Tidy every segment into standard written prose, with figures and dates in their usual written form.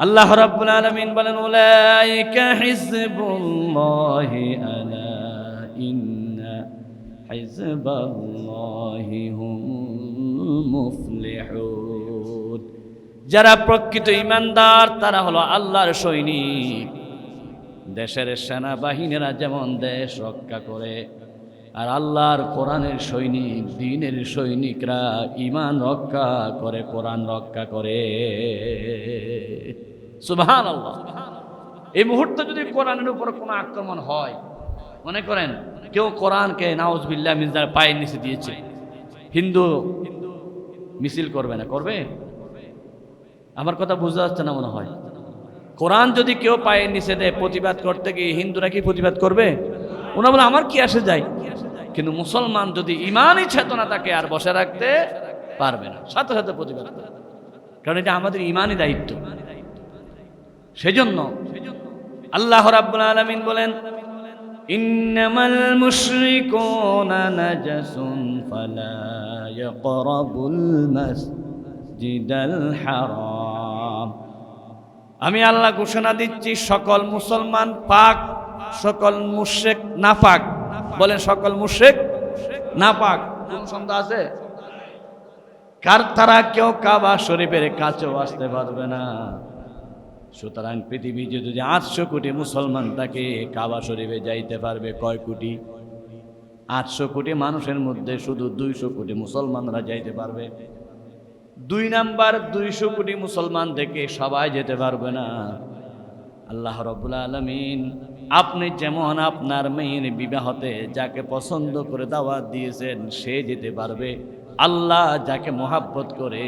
আল্লাহ রাব্বুল আলামিন বলেন, উলাইকা হিজবুল্লাহি আলা ইন্না হিজবাল্লাহি হুমুল মুফলিহুন। যারা প্রকৃত ঈমানদার তারা হলো আল্লাহর সৈনিক। দেশের সেনাবাহিনীরা যেমন দেশ রক্ষা করে, আর আল্লাহর কোরআনের সৈনিক, দ্বীনের সৈনিকরা ঈমান রক্ষা করে, কোরআন রক্ষা করে। সুবহানাল্লাহ। এই মুহূর্তে যদি কোরআনের উপর কোনো আক্রমণ হয়, মনে করেন কেউ কোরআনকে নাউজুবিল্লাহ মিন যালিক পায়ের নিচে দিয়েছে, হিন্দু মিছিল করবে না? করবে? আমার কথা বুঝতে যাচ্ছে না মনে হয়। কোরআন যদি কেউ পায়ের নিচে দেয়, প্রতিবাদ করতে গিয়ে হিন্দুরা কি প্রতিবাদ করবে? ওনা বলে আমার কি আসে যায়। কিন্তু মুসলমান যদি ঈমানই চেতনা তাকে আর বসে রাখতে পারবে না, সাথে সাথে প্রতিবাদ করবে, কারণ এটা আমাদের ঈমানি দায়িত্ব। সেজন্য আল্লাহ রাব্বুল আলামিন বলেন, ইন্নামাল মুশরিকুনা নাজাসুন ফালা ইয়াকরাবুল মাসজিদাল হারাম। আমি আল্লাহ ঘোষণা দিচ্ছি, সকল মুসলমান পাক, সকল মুশরিক নাপাক। বলেন সকল মুশরিক নাপাক। কোন সন্দেহ আছে? কার তারা কেউ কাবা শরীফের কাছেও আসতে পারবে না। সুতরাং পৃথিবীতে যদি 800 কোটি মুসলমান থাকে, কাবা শরীফে যাইতে পারবে কয় কোটি? 800 কোটি মানুষের মধ্যে শুধু 200 কোটি মুসলমানরা যাইতে পারবে। 2 নাম্বার 200 কোটি মুসলমান থেকে সবাই যেতে পারবে না। আল্লাহ রাব্বুল আলামিন আপনি যেমন আপনার মেয়ের বিবাহতে যাকে পছন্দ করে দাওয়াত দিয়েছেন সে যেতে পারবে, আল্লাহ যাকে মোহাব্বত করে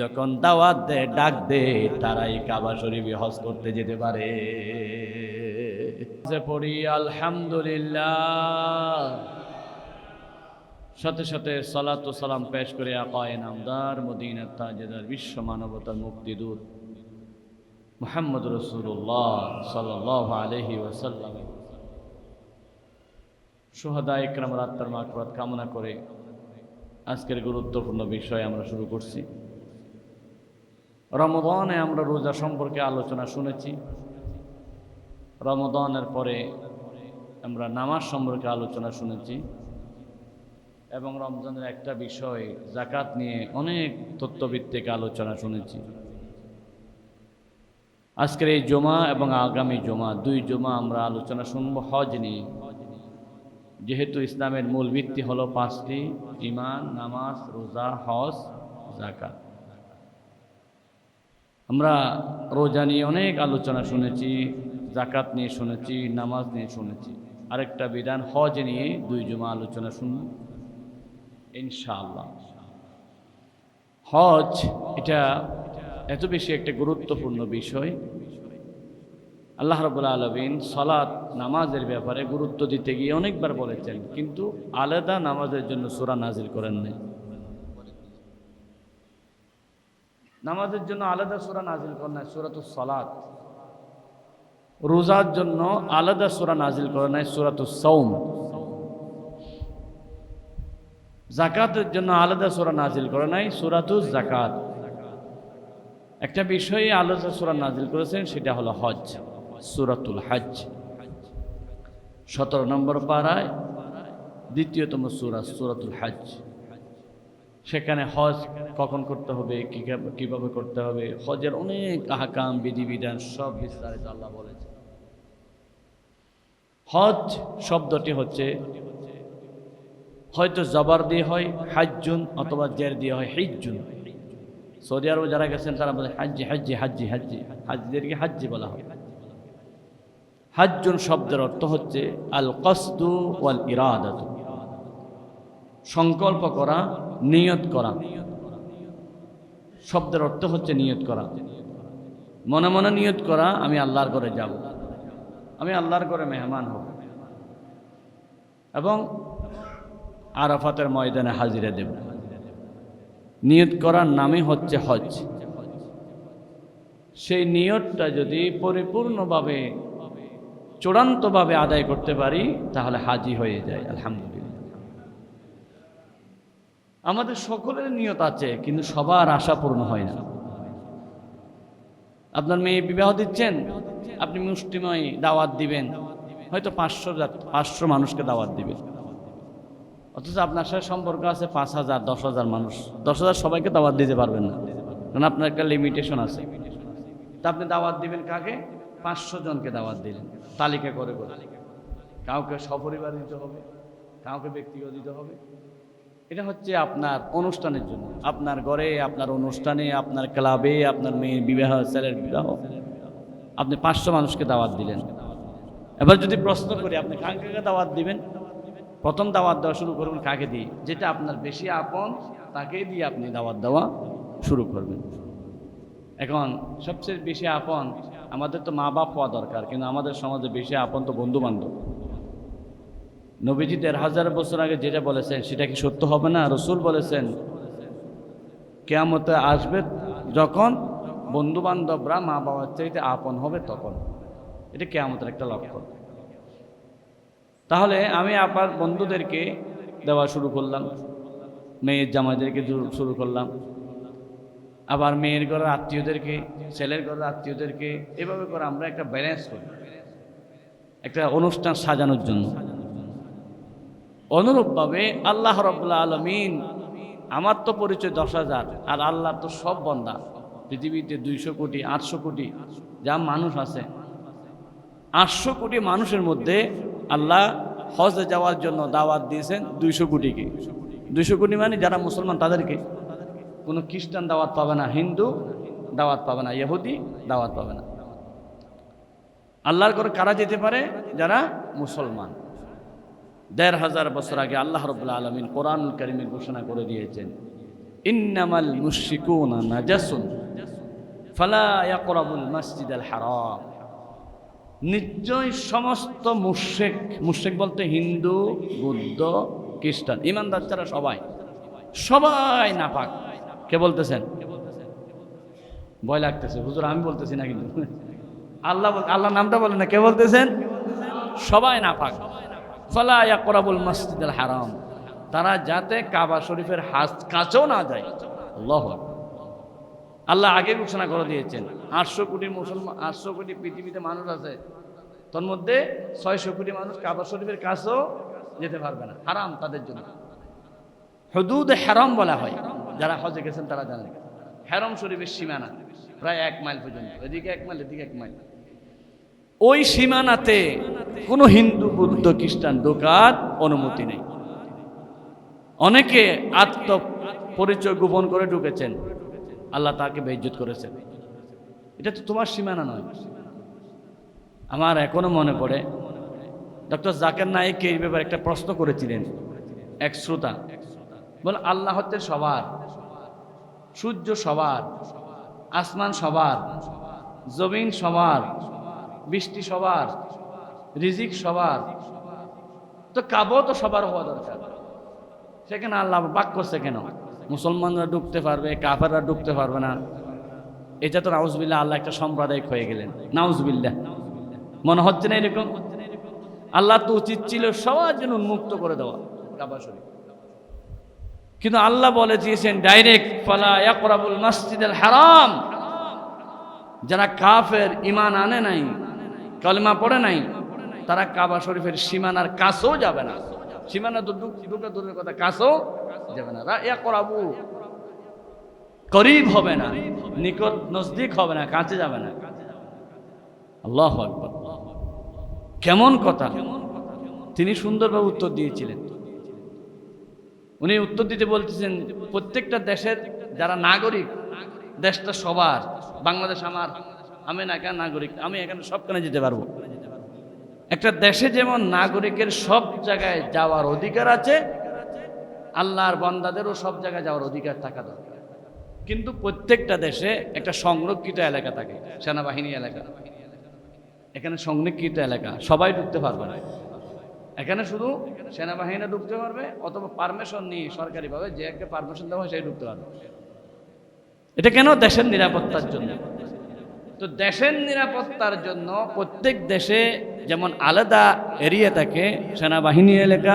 যখন দাওয়াত দেয়, ডাক দেয়, তারাই কাবা শরীফে হজ করতে যেতে পারে। পড়ি আলহামদুলিল্লাহ, সাথে সাথে সালাত ও সালাম পেশ করে আকায়ে নামদার, মদিনার তাজেদার, বিশ্ব মানবতার মুক্তিদূত মুহাম্মদ রাসূলুল্লাহ সাল্লাল্লাহু আলাইহি ওয়াসাল্লাম শুহাদা ইকরামের আত্মার মাগফিরাত কামনা করে আজকের গুরুত্বপূর্ণ বিষয় আমরা শুরু করছি। রমজানে আমরা রোজা সম্পর্কে আলোচনা শুনেছি। রমজানের পরে আমরা নামাজ সম্পর্কে আলোচনা শুনেছি, এবং রমজানের একটা বিষয় যাকাত নিয়ে অনেক তথ্যভিত্তিক আলোচনা শুনেছি। আজকের এই জুমা এবং আগামী জুমা, 2 জুমা আমরা আলোচনা শুনব হজ নিয়ে। যেহেতু ইসলামের মূল ভিত্তি হলো 5টি: ঈমান, নামাজ, রোজা, হজ, যাকাত। আমরা রোজা নিয়ে অনেক আলোচনা শুনেছি, যাকাত নিয়ে শুনেছি, নামাজ নিয়ে শুনেছি। আরেকটা বিধান হজ নিয়ে 2 জুমা আলোচনা শুনব ইনশাআল্লাহ। হজ এটা এত বেশি একটা গুরুত্বপূর্ণ বিষয়। আল্লাহ রাব্বুল আলামিন সালাত, নামাজের ব্যাপারে গুরুত্ব দিতে গিয়ে অনেকবার বলেছেন, কিন্তু আলাদা নামাজের জন্য সূরা নাজিল করেন নাই। নামাজের জন্য আলাদা সূরা নাজিল করেন নাই, সূরাতুস সালাত। রোজার জন্য আলাদা সূরা নাজিল করেন নাই, সূরাতুস সাওম। যাকাতের জন্য আলাদা সূরা নাজিল করে নাই, সূরাতুজ যাকাত। একটা বিষয়ে আলাদা সূরা নাজিল করেছেন, সেটা হলো হজ, সূরাতুল হজ। 17 নম্বর পারায় 2য়তম সূরা, সূরাতুল হজ। সেখানে হজ কখন করতে হবে, কিভাবে করতে হবে, হজের অনেক আহকাম, বিধিবিধান সব বিস্তারিত আল্লাহ বলেছেন। হজ শব্দটি হচ্ছে, হয়তো জবর দিয়ে হয় হাজ্জুন, অথবা জের দিয়ে হয় হিজ্জুন। সৌদি আরবে যারা গেছেন তারা বলে হাজ্জি হাজ্জি হাজ্জি হাজ্জি, হাজ্জিদেরকে হাজ্জি বলা হয়। হাজ্জুন শব্দের অর্থ হচ্ছে আল কসদু ওয়াল ইরাদাতু, সংকল্প করা, নিয়ত করা। শব্দের অর্থ হচ্ছে নিয়ত করা, মনে মনে নিয়ত করা, আমি আল্লাহর ঘরে যাব, আমি আল্লাহর ঘরে মেহমান হব, এবং আরাফাতের ময়দানে হাজিরা দেব। নিয়ত করার নামই হচ্ছে হজ। সেই নিয়তটা যদি পরিপূর্ণভাবে, চূড়ান্তভাবে আদায় করতে পারি, তাহলে হাজি হয়ে যায়। আলহামদুলিল্লাহ। আমাদের সকলের নিয়ত আছে, কিন্তু সবার আশা পূর্ণ হয় না। আপনার মেয়ে বিবাহ দিচ্ছেন, আপনি মুষ্টিময় দাওয়াত দিবেন, হয়তো 500 মানুষকে দাওয়াত দিবেন, অথচ আপনার সাথে সম্পর্ক আছে 5,000 10,000 মানুষ। 10,000 সবাইকে দাওয়াত দিতে পারবেন না, কারণ আপনার একটা লিমিটেশন আছে। তা আপনি দাওয়াত দিবেন কাকে? 500 জনকে দাওয়াত দিলেন তালিকা করে করে। কাউকে সপরিবার দিতে হবে, কাউকে ব্যক্তিগত দিতে হবে। এটা হচ্ছে আপনার অনুষ্ঠানের জন্য, আপনার ঘরে, আপনার অনুষ্ঠানে, আপনার ক্লাবে, আপনার মেয়ের বিবাহ, ছেলের বিবাহ, আপনি 500 মানুষকে দাওয়াত দিলেন। এবার যদি প্রশ্ন করি আপনি কাকে দাওয়াত দিবেন, প্রথম দাওয়াত দেওয়া শুরু করবেন কাকে দিয়ে? যেটা আপনার বেশি আপন তাকে দিয়ে আপনি দাওয়াত দেওয়া শুরু করবেন। এখন সবচেয়ে বেশি আপন আমাদের তো মা বাপ হওয়া দরকার, কিন্তু আমাদের সমাজে বেশি আপন তো বন্ধু বান্ধব। নবীজি 1,500 বছর আগে যেটা বলেছেন সেটা কি সত্য হবে না? রসুল বলেছেন কিয়ামতে আসবে যখন বন্ধু বান্ধবরা মা বাবার চাইতে আপন হবে তখন। এটা কিয়ামতের একটা লক্ষণ। তাহলে আমি আবার বন্ধুদেরকে দেওয়া শুরু করলাম, মেয়ের জামাইদেরকে শুরু করলাম, আবার মেয়ের ঘরের আত্মীয়দেরকে, ছেলের ঘরের আত্মীয়দেরকে, এভাবে করে আমরা একটা ব্যালেন্স করি একটা অনুষ্ঠান সাজানোর জন্য। অনুরূপভাবে আল্লাহ রাব্বুল আলামিন, আমার তো পরিচয় 10,000 আর আল্লাহ তো সব বান্দা, পৃথিবীতে 200 কোটি 800 কোটি যা মানুষ আছে, 800 কোটি মানুষের মধ্যে আল্লাহ হজে যাওয়ার জন্য দাওয়াত দিয়েছেন 200 কোটিকে। 200 কোটি মানে যারা মুসলমান তাদেরকে। কোনো খ্রিস্টান দাওয়াত পাবে না, হিন্দু দাওয়াত পাবে না, ইহুদি দাওয়াত পাবে না। আল্লাহর ঘরে কারা যেতে পারে? যারা মুসলমান। 1,500 বছর আগে আল্লাহ রাব্বুল আলামিন কোরআনুল কারীমে ঘোষণা করে দিয়েছেন, ইন্নামাল মুশরিকুনা নাজাসুন ফালা ইয়াকরাবুল মাসজিদাল হারাম। নিশ্চয় সমস্ত মুশরিক বলতে হিন্দু, বৌদ্ধ, খ্রিস্টান, ইমানদার ছাড়া সবাই নাপাক। কে বলতেছেন? ভয় লাগতেছে হুজুর, আমি বলতেছি না, কিন্তু আল্লাহ নামটা বলেন না, কে বলতেছেন? সবাই নাপাক। ফালা ইয়াকরাবুল মাসজিদাল হারাম, তারা যাতে কাবা শরীফের কাছেও না যায়। আল্লাহু আকবার। আল্লাহ আগে ঘোষণা করে দিয়েছেন 800 কোটি মুসলমান, 800 কোটি পৃথিবীতে মানুষ আছে, তার মধ্যে 600 কোটি মানুষ কাবা শরীফের কাছেও যেতে পারবে না, হারাম তাদের জন্য। হুদুদ হারাম বলা হয়, যারা হজে গেছেন তারা জানেন। হারাম শরীফের সীমানা প্রায় 1 মাইল পর্যন্ত, এদিকে 1 মাইল এদিকে 1 মাইল। ওই সীমানাতে কোনো হিন্দু, বৌদ্ধ, খ্রিস্টান ঢোকার অনুমতি নেই। অনেকে পরিচয় গোপন করে ঢুকেছেন, আল্লাহ তাকে বেইজ্জত করেছেন। এটা তো তোমার সীমানা নয়। আমার এখনো মনে পড়ে ডক্টর জাকির নায়েক এই ব্যাপারে একটা প্রশ্ন করেছিলেন এক শ্রোতা। বলে আল্লাহ হচ্ছে সবার, সূর্য সবার, আসমান সবার, জমিন সবার, বৃষ্টি সবার, রিজিক সবার, তো কাবাও তো সবার হওয়া দরকার। সেখানে আল্লাহ বাক করছে কেন? মুসলমানরা ঢুকতে পারবে, কাফেররা ঢুকতে পারবে না। এটা তো নাউজুবিল্লাহ, আল্লাহ একটা সাম্প্রদায়িক হয়ে গেলেন। নাউজুবিল্লাহ, মনে হচ্ছে না এরকম? আল্লাহ তো উচিত ছিল সবার জন্য উন্মুক্ত করে দেওয়া কাবা শরীফ, কিন্তু আল্লাহ বলে দিয়েছেন ডাইরেক্ট, ফালা ইয়াকরাবুল মাসজিদাল হারাম। যারা কাফের, ঈমান আনে নাই, কালেমা পড়ে নাই, তারা কাবা শরীফের সীমানার কাছেও যাবে না। সীমানা তো দুটো দূরের কথা, কাছেও যাবে না। ইয়াকরাবু করিব হবে না, নিকট নজদিক হবে না, কাছে যাবে না। আল্লাহু আকবার, কেমন কথা! তিনি সুন্দরভাবে উত্তর দিয়েছিলেন। উনি উত্তর দিতে বলতেছেন, প্রত্যেকটা দেশের যারা নাগরিক, দেশটা সবার। বাংলাদেশ আমি না কেন নাগরিক, আমি এখানে সবখানে যেতে পারবো। একটা দেশে যেমন নাগরিকের সব জায়গায় যাওয়ার অধিকার আছে, আল্লাহর বান্দাদেরও সব জায়গায় যাওয়ার অধিকার থাকা দরকার। কিন্তু প্রত্যেকটা দেশে একটা সংরক্ষিত এলাকা থাকে, সেনাবাহিনী এলাকা। এখানে সংরক্ষিত এলাকা, সবাই ঢুকতে পারবে না। এখানে শুধু সেনাবাহিনী ঢুকতে পারবে, অথবা পারমিশন নিয়ে সরকারিভাবে যে একটা পারমিশন দেওয়া হয় সেই ঢুকতে পারবে। এটা কেন? দেশের নিরাপত্তার জন্য। তো দেশের নিরাপত্তার জন্য প্রত্যেক দেশে যেমন আলাদা এরিয়া থাকে, সেনাবাহিনী এলাকা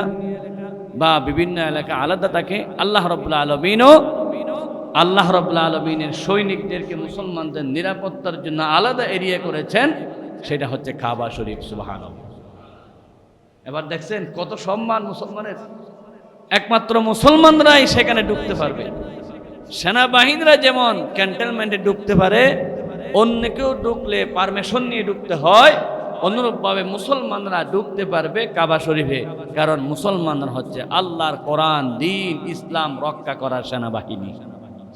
বা বিভিন্ন এলাকা আলাদা থাকে, আল্লাহ রাব্বুল আলামিনও আল্লাহ রাব্বুল আলামিনের সৈনিকদেরকে মুসলমানদের নিরাপত্তার জন্য আলাদা এরিয়া করেছেন, সেটা হচ্ছে কাবা শরীফ। সুবহানাল্লাহ। এবার দেখছেন কত সম্মান মুসলমানের, একমাত্র মুসলমানরাই সেখানে ঢুকতে পারবে। সেনাবাহিনীরা যেমন ক্যান্টনমেন্টে ঢুকতে পারে, অন্য কেউ ঢুকলে পারমিশন নিয়ে ঢুকতে হয়, অনুরূপভাবে মুসলমানরা ঢুকতে পারবে কাবা শরীফে, কারণ মুসলমানরা হচ্ছে আল্লাহর কোরআন, দ্বীন, ইসলাম রক্ষা করার সেনাবাহিনী।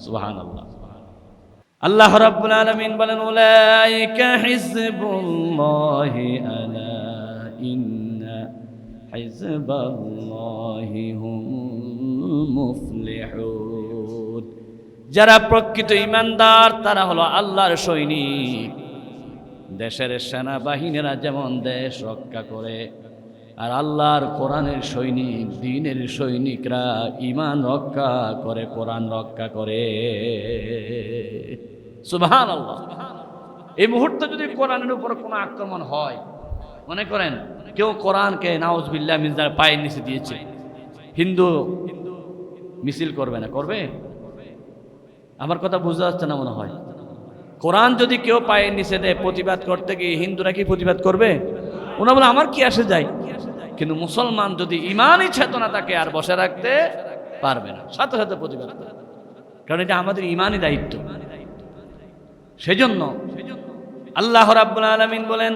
সুবহানাল্লাহ। আল্লাহ রাব্বুল আলামিন বলেন, উলাইকা হিজবুল্লাহি আলা ইন্না হিজবাল্লাহি হুমুল মুফলিহুন। যারা প্রকৃত ঈমানদার তারা হলো আল্লাহর সৈনিক। দেশের সেনাবাহিনীরা যেমন দেশ রক্ষা করে, আর আল্লাহর কোরআনের সৈনিক, দ্বীনের সৈনিকরা ঈমান রক্ষা করে, কোরআন রক্ষা করে। সুবহানাল্লাহ। এই মুহূর্তে যদি কোরআনের উপর কোনো আক্রমণ হয়, মনে করেন কেউ কোরআনকে নাউজুবিল্লাহ মিন যালিক পায়ের নিচে দিয়েছে, হিন্দু মিছিল করবে না? করবে? আমার কথা বুঝতে যাচ্ছে না মনে হয়। কোরআন যদি কেউ পায়ের নিচে দেয়, প্রতিবাদ করতে গিয়ে হিন্দুরা কি প্রতিবাদ করবে? ওনা বলে আমার কি আসে যায়। কিন্তু মুসলমান যদি ইমানই চেতনা তাকে আর বসে রাখতে পারবে না, সাথে সাথে প্রতিবাদ করবে, কারণ এটা আমাদের ইমানই দায়িত্ব। সেজন্য আল্লাহ রাব্বুল আলামিন বলেন,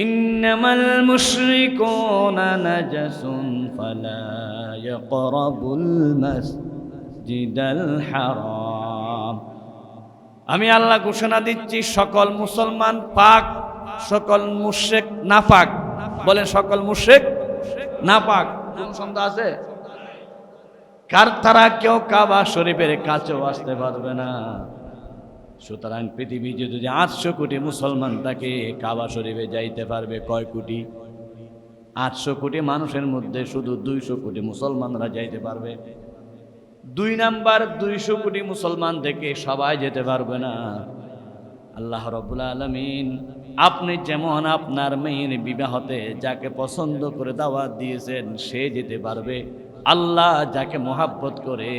ইন্নামাল মুশরিকুনা নাজাসুন ফালা ইয়াকরাবুল মাসজিদাল হারাম। আমি আল্লাহ ঘোষণা দিচ্ছি, সকল মুসলমান পাক, সকল মুশরিক নাপাক। বলেন সকল মুশরিক নাপাক। কোন সন্দেহ আছে? কার তারা কেউ কাবা শরীফের কাছেও আসতে পারবে না। সুতরাং পৃথিবীতে যদি 800 কোটি মুসলমান থাকে, কাবা শরীফে যাইতে পারবে কয় কোটি? 800 কোটি মানুষের মধ্যে শুধু 200 কোটি মুসলমানরা যাইতে পারবে। 2 নাম্বার 200 কোটি মুসলমান থেকে সবাই যেতে পারবে না। আল্লাহ রাব্বুল আলামিন আপনি যেমন আপনার মেয়ের বিবাহতে যাকে পছন্দ করে দাওয়াত দিয়েছেন সে যেতে পারবে, আল্লাহ যাকে মহাব্বত করে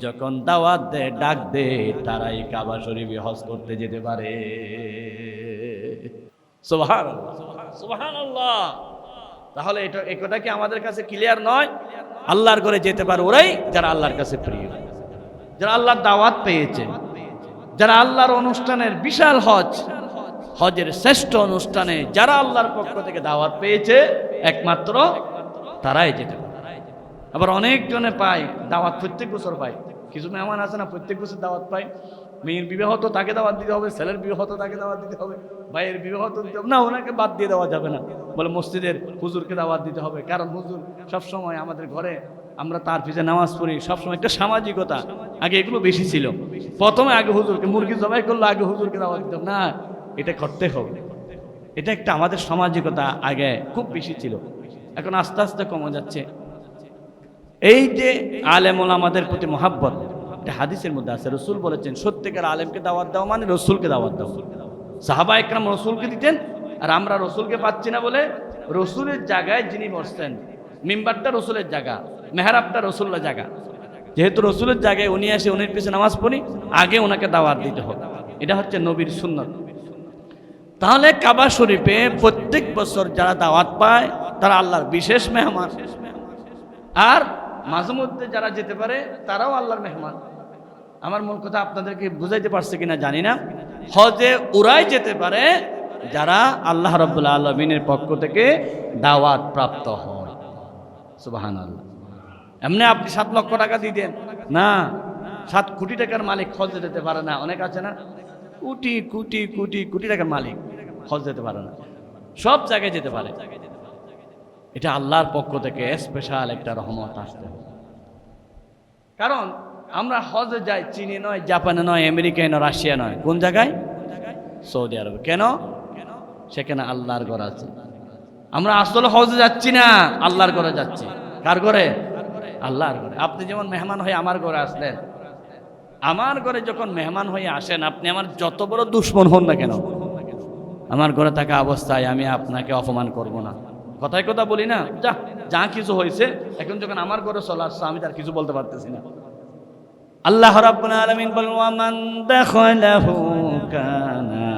যখন দাওয়াত দেয়, ডাক দেয়, তারাই কাবা শরীফে হজ করতে যেতে পারে। সুবহানাল্লাহ, সুবহানাল্লাহ। তাহলে এই কথা কি আমাদের কাছে ক্লিয়ার নয়? আল্লাহর ঘরে যেতে পারে ওরাই যারা আল্লাহর কাছে প্রিয়, যারা আল্লাহর দাওয়াত পেয়েছে, যারা আল্লাহর অনুষ্ঠানের বিশাল হজের শ্রেষ্ঠ অনুষ্ঠানে যারা আল্লাহর পক্ষ থেকে দাওয়াত পেয়েছে, একমাত্র তারাই যেতে পারে। আবার অনেকজনে পায় দাওয়াত, প্রত্যেক বছর পায়। কিছু মেহমান আছে না, প্রত্যেক বছর দাওয়াত পায়। মেয়ের বিবাহ তো তাকে দাওয়াত দিতে হবে, ছেলের বিবাহ তো তাকে দাওয়াত দিতে হবে, ভাইয়ের বিবাহ তো দিতে হবে না, ওনাকে বাদ দিয়ে দেওয়া যাবে না। বলে মসজিদের হুজুরকে দাওয়াত দিতে হবে, কারণ হুজুর সবসময় আমাদের ঘরে, আমরা তার পিছনে নামাজ পড়ি, সবসময় একটা সামাজিকতা। আগে এগুলো বেশি ছিল। প্রথমে আগে হুজুরকে, মুরগি জবাই করলো আগে হুজুরকে দাওয়াত দিতে হবে না, এটা করতে হবে। এটা একটা আমাদের সামাজিকতা আগে খুব বেশি ছিল, এখন আস্তে আস্তে কমে যাচ্ছে। এই যে আলেম ওলামাদের প্রতি মহাব্বত, এটা হাদিসের মধ্যে আছে। রসুল বলেছেন, সত্যিকার আলেমকে দাওয়াত দাও মানে রসুলকে দাওয়াত দাও। সাহাবা একরাম রসুলকে দিতেন, আর আমরা রসুলকে পাচ্ছি না বলে রসুলের জায়গায় যিনি বসছেন, মিম্বারটা রসুলের জায়গা, মেহরাবটা রসুলের জায়গা, যেহেতু রসুলের জায়গায় উনি আসে, উনির পিছনে নামাজ পড়ি, আগে ওনাকে দাওয়াত দিতে হবে। এটা হচ্ছে নবীর সুন্নত। তাহলে কাবা শরীফে প্রত্যেক বছর যারা দাওয়াত পায় তারা আল্লাহর বিশেষ মেহমান, আর মাঝে মধ্যে যারা যেতে পারে তারাও আল্লাহর মেহমান। আমার মূল কথা আপনাদেরকে বুঝাইতে পারছে কিনা জানি না। হজে ওরাই যেতে পারে যারা আল্লাহ রাব্বুল আলামিনের পক্ষ থেকে দাওয়াত প্রাপ্ত হয়। সুবহানাল্লাহ। এমনি আপনি 7 লক্ষ টাকা দিতেন না, 7 কোটি টাকার মালিক হজে যেতে পারে না। অনেক আছে না, কোটি কোটি কোটি কোটি টাকার মালিক হজ যেতে পারে না, সব জায়গায় যেতে পারে। এটা আল্লাহর পক্ষ থেকে স্পেশাল একটা রহমত আসতে হবে। কারণ আমরা হজে যাই চীনে নয়, জাপানে নয়, আমেরিকায় নয়, রাশিয়া নয়, কোন জায়গায়? সৌদি আরবে। কেন? সেখানে আল্লাহর ঘর আছে। আমরা আসলে হজে যাচ্ছি না, আল্লাহর ঘরে যাচ্ছি। কার ঘরে? আল্লাহর ঘরে। আপনি যেমন মেহমান হয়ে আমার ঘরে আসলেন, আমার ঘরে যখন মেহমান হয়ে আসেন, আপনি আমার যত বড় দুশ্মন হন না কেন, আমার ঘরে থাকা অবস্থায় আমি আপনাকে অপমান করব না। কথায় কথা বলি না, যা যা কিছু হয়েছে, এখন যখন আমার ঘরে চলে আসছে আমি তার কিছু বলতে পারতেছি না। আল্লাহ রাব্বুল আলামিন বলেন ওয়া মান দাখালাহু কানা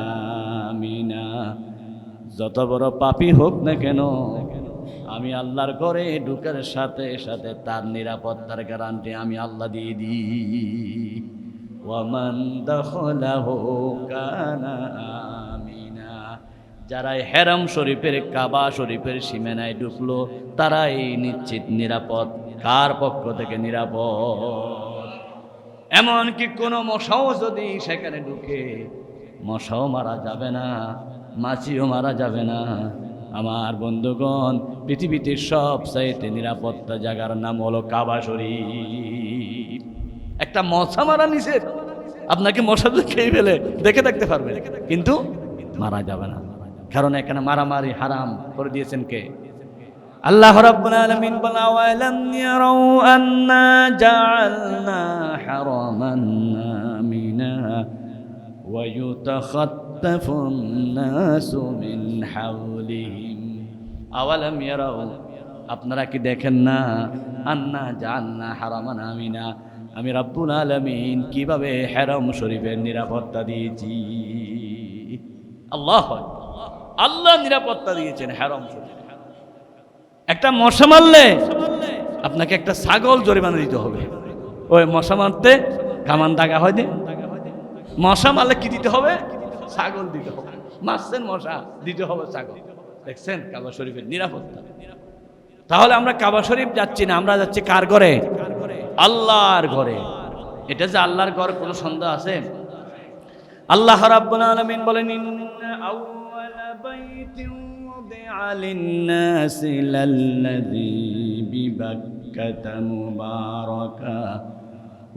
আমিনা, যত বড় পাপী হোক না কেন আমি আল্লাহর ঘরে ঢুকার সাথে সাথে তার নিরাপত্তার গ্যারান্টি আমি আল্লাহ দিয়ে দিই। ওয়া মান দাখালাহু কানা আমিনা, যারা হেরাম শরীফের কাবা শরীফের সীমানায় ঢুকলো তারাই নিশ্চিত নিরাপদ। কার পক্ষ থেকে নিরাপদ? এমনকি কোনো মশাও যদি সেখানে ঢুকে মশাও মারা যাবে না, মাছিও মারা যাবে না। আমার বন্ধুগণ, পৃথিবীতে সবচাইতে নিরাপত্তা জায়গার নাম হলো কাবা শরীফ। একটা মশা মারা নিষেধ, আপনাকে মশা যদি খেয়ে ফেলে দেখে থাকতে পারবে কিন্তু মারা যাবে না, কারণ এখানে মারামারি হারাম করে দিয়েছেন কে? আল্লাহ রাব্বুল আলামিন বলেন আওয়ালাম ইয়ারাউ আন্না জাআলনা হারামান আমিনা ওয়া ইউতাখাত্তাফুন নাসু মিন হাওলিহিম। আওয়ালাম ইয়ারাউ, আপনারা কি দেখেন না? আন্না জাআলনা হারামান আমিনা, আমি রাব্বুল আলামিন কিভাবে হারাম শরীফের নিরাপত্তা দিয়েছি। আল্লাহ আল্লাহ নিরাপত্তা দিয়েছেন হারাম শরীফ। একটা মশা মারলে আপনাকে একটা ছাগল জরিমানা দিতে হবে। ওই মশা মারতে কামান দাগা হয় নি, মশা মারলে কি দিতে হবে? ছাগল দিতে হবে। মারছেন মশা, দিতে হবে ছাগল। দেখছেন কাবা শরীফের নিরাপত্তা। তাহলে আমরা কাবা শরীফ যাচ্ছি না, আমরা যাচ্ছি কার ঘরে? আল্লাহর ঘরে। এটা যে আল্লাহর ঘর কোনো সন্দেহ আছে? আল্লাহ রাব্বুল আলামিন বলেন ইন্না আউওয়ালা বাইতিন وضع للناس للذي ببكة مباركا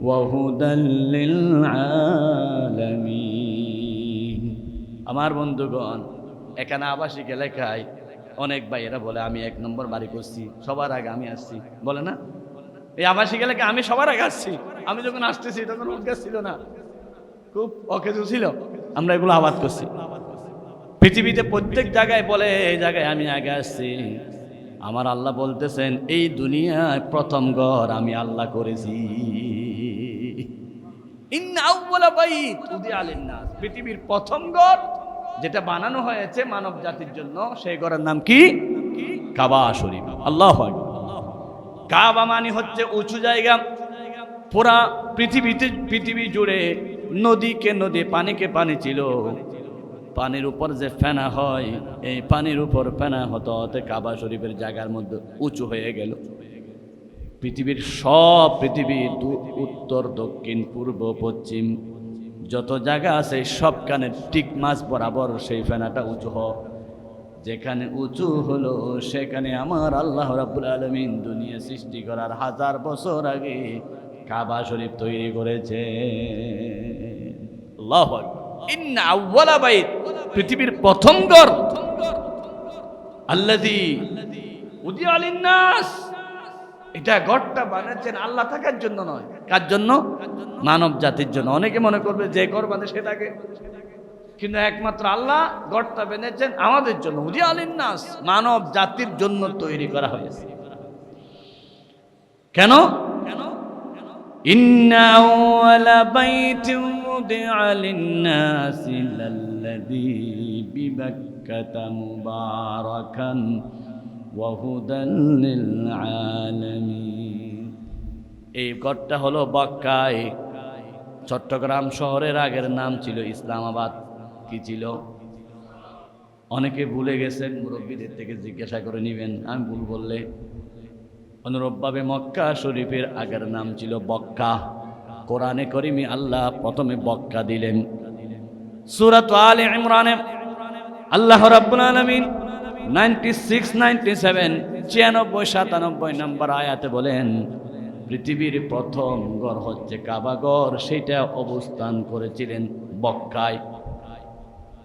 وهدى للعالمين। আমার বন্ধুগণ, এখানে আবাসিক এলাকায় অনেক ভাইয়েরা বলে আমি 1 নম্বর বাড়ি করছি, সবার আগে আমি আসছি, বলে না? এই আবাসিক এলাকায় আমি সবার আগে আসছি। আমি যখন আসতেছি তখন উদ্গাস ছিল না, খুব অকেজো ছিল, আমরা এগুলো আবাদ করছি। পৃথিবীতে প্রত্যেক জায়গায় বলে এই জায়গায় আমি আগে আসছি। আমার আল্লাহ বলতেছেন এই দুনিয়ায় প্রথম ঘর আমি আল্লাহ করেছি। ইন্না আউওয়ালা বাইত উদিআ লিন-নাস, পৃথিবীর প্রথম ঘর যেটা বানানো হয়েছে মানব জাতির জন্য, সেই ঘরের নাম কি? কাবা শরীফ। আল্লাহু আকবার। কাবা মানে হচ্ছে উঁচু জায়গা। পুরা পৃথিবী জুড়ে নদীকে নদী, পানিকে পানি ছিল, পানির উপর যে ফেনা হয়, এই পানির উপর ফেনা হতে হতে কাবা শরীফের জায়গার মধ্যে উঁচু হয়ে গেল। পৃথিবীর উত্তর দক্ষিণ পূর্ব পশ্চিম যত জায়গা আছে সবখানে ঠিক মাঝ বরাবর সেই ফেনাটা উঁচু হয়। যেখানে উঁচু হলো সেখানে আমার আল্লাহ রাব্বুল আলামিন দুনিয়া সৃষ্টি করার 1000 বছর আগে কাবা শরীফ তৈরি করেছে। আল্লাহু আকবার। ইন্না আউওয়ালা বাইত, পৃথিবীর প্রথম ঘর, আল্লাযী উদিআ লিন-নাস, এটা ঘরটা বানাচ্ছেন আল্লাহ থাকার জন্য নয়। কার জন্য? মানব জাতির জন্য। অনেকে মনে করবে যে ঘর বাঁধে সে থাকে, কিন্তু একমাত্র আল্লাহ ঘরটা বানিয়েছেন আমাদের জন্য। উদিআ লিন-নাস, মানব জাতির জন্য তৈরি করা হয়েছে। কেন? ইন্না আউওয়ালা বাইতিন উদিআ লিন-নাসি লাল্লাযী বিবাক্কাতা মুবারাকান ওয়া হুদান লিল আলামিন। এই ঘরটা হলো মক্কায়। চট্টগ্রাম শহরের আগের নাম ছিল ইসলামাবাদ। কি ছিল? অনেকে ভুলে গেছেন, মুরব্বীদের থেকে জিজ্ঞাসা করে নেবেন, আমি ভুল বললে। অনুরূপভাবে মক্কা শরীফের আগের নাম ছিল বক্কা। কোরআনে কারীমে আল্লাহ প্রথমে বক্কা দিলেন। সূরাত আলে ইমরানে আল্লাহ রাব্বুল আলামিন 96, 97, 96, 97 নম্বর আয়াতে বলেন পৃথিবীর প্রথম ঘর হচ্ছে কাবা ঘর, সেটা অবস্থান করেছিলেন বক্কায়।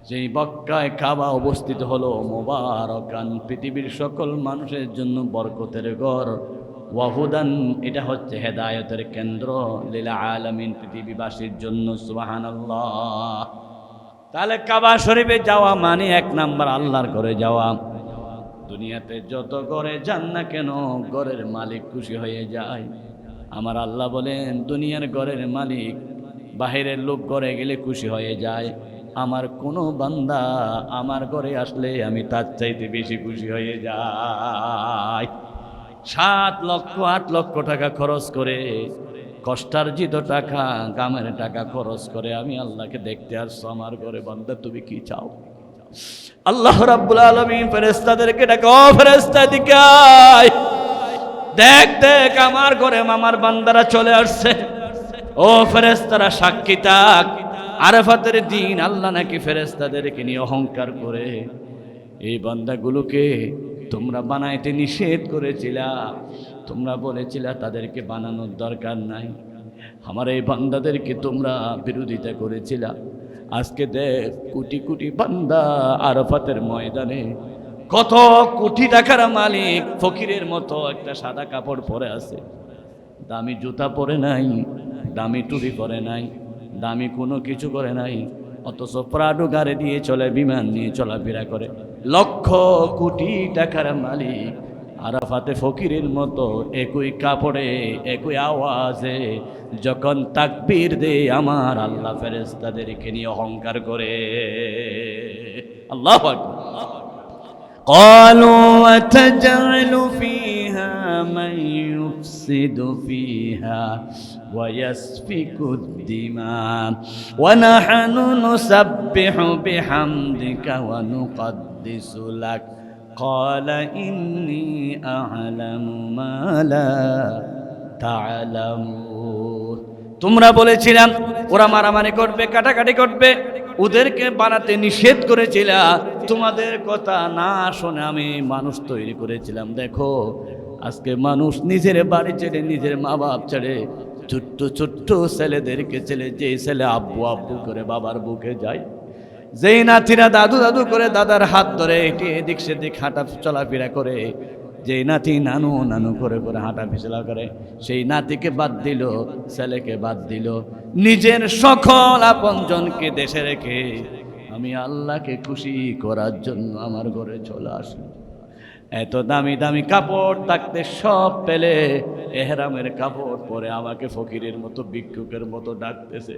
যেই বক্কায় কাবা অবস্থিত হলো মুবারাকান, পৃথিবীর সকল মানুষের জন্য বরকতের ঘর, ওয়াহুদান, এটা হচ্ছে হেদায়েতের কেন্দ্র, লিল আলামিন, পৃথিবীবাসীর জন্য। সুবহানাল্লাহ। তাহলে কাবা শরীফে যাওয়া মানে 1 নাম্বার আল্লাহর ঘরে যাওয়া। দুনিয়াতে যত ঘরে যান না কেন ঘরের মালিক খুশি হয়ে যায়। আমার আল্লাহ বলেন, দুনিয়ার ঘরের মালিক বাহিরের লোক ঘরে গেলে খুশি হয়ে যায়, আমার কোনো বান্দা আমার ঘরে আসলে আমি তার চাইতে বেশি খুশি হয়ে যাই। 7 লক্ষ 8 লক্ষ টাকা খরচ করে, কষ্টার্জিত টাকা, কামের টাকা খরচ করে আমি আল্লাহকে দেখতে আসছো আমার ঘরে, বান্দা তুমি কি চাও? আল্লাহ রাব্বুল আলামিন ফেরেশতাদেরকে ডাকে, ও ফেরেশতা দিকে আয়, দেখ দেখ আমার ঘরে আমার বান্দারা চলে আসছে। ও ফেরেশতারা সাক্ষী থাক, আরাফাতের দিন আল্লাহ নাকি ফেরেশতাদেরকে নিয়ে অহংকার করে, এই বান্দাগুলোকে তোমরা বানাইতে নিষেধ করেছিলা, তোমরা বলেছিলা তাদেরকে বানানোর দরকার নাই, আমার এই বান্দাদেরকে তোমরা বিরোধিতা করেছিলা। আজকে দেখ কোটি কোটি বান্দা আরাফাতের ময়দানে, কত কোটি টাকার মালিক ফকিরের মতো একটা সাদা কাপড় পরে আছে, দামি জুতা পরে নাই, দামি টুপি পরে নাই, দামি কোনো কিছু করে নাই, অথচ প্রাডো গাড়ি দিয়ে চলে, বিমান নিয়ে চলাফেরা করে, লক্ষ কোটি টাকার মালিক আরাফাতে ফকিরের মতো একই কাপড়ে একই আওয়াজে যখন তাকবীর দে, আমার আল্লাহ ফেরেশতাদেরকে নিয়ে অহংকার করে। আল্লাহু আকবার। قالوا وتجعل فيها من يفسد فيها ويسفك الدماء ونحن نسبح بحمدك ونقدس لك قال إني أعلم ما لا تعلمون। তোমরা বলেছিলাম ওরা মারামারি করবে, কাটাকাটি করবে, ওদেরকে বানাতে নিষেধ করেছিলা, তোমাদের কথা না শুনে আমি মানুষ তৈরি করেছিলাম। দেখো আজকে মানুষ নিজের বাড়ি ছেড়ে, নিজের মা বাপ ছেড়ে, ছোট্ট ছোট্ট ছেলেদেরকে ছেলে, যে ছেলে আব্বু আব্বু করে বাবার বুকে যায়, যেই নাতিরা দাদু দাদু করে দাদার হাত ধরে এটি এদিক সেদিক হাঁটা চলাফেরা করে, যেই নাতি নানু নানু করে করে হাঁটা ফিসলা করে, সেই নাতিকে বাদ দিল, ছেলেকে বাদ দিল, নিজের সকল আপনজনকে দেশে রেখে আমি আল্লাহকে খুশি করার জন্য আমার ঘরে চলে আসলো। এত দামি দামি কাপড় থাকতে সব পেলে এহরামের কাপড় পরে আমাকে ফকিরের মতো ভিক্ষুকের মতো ডাকতেছে।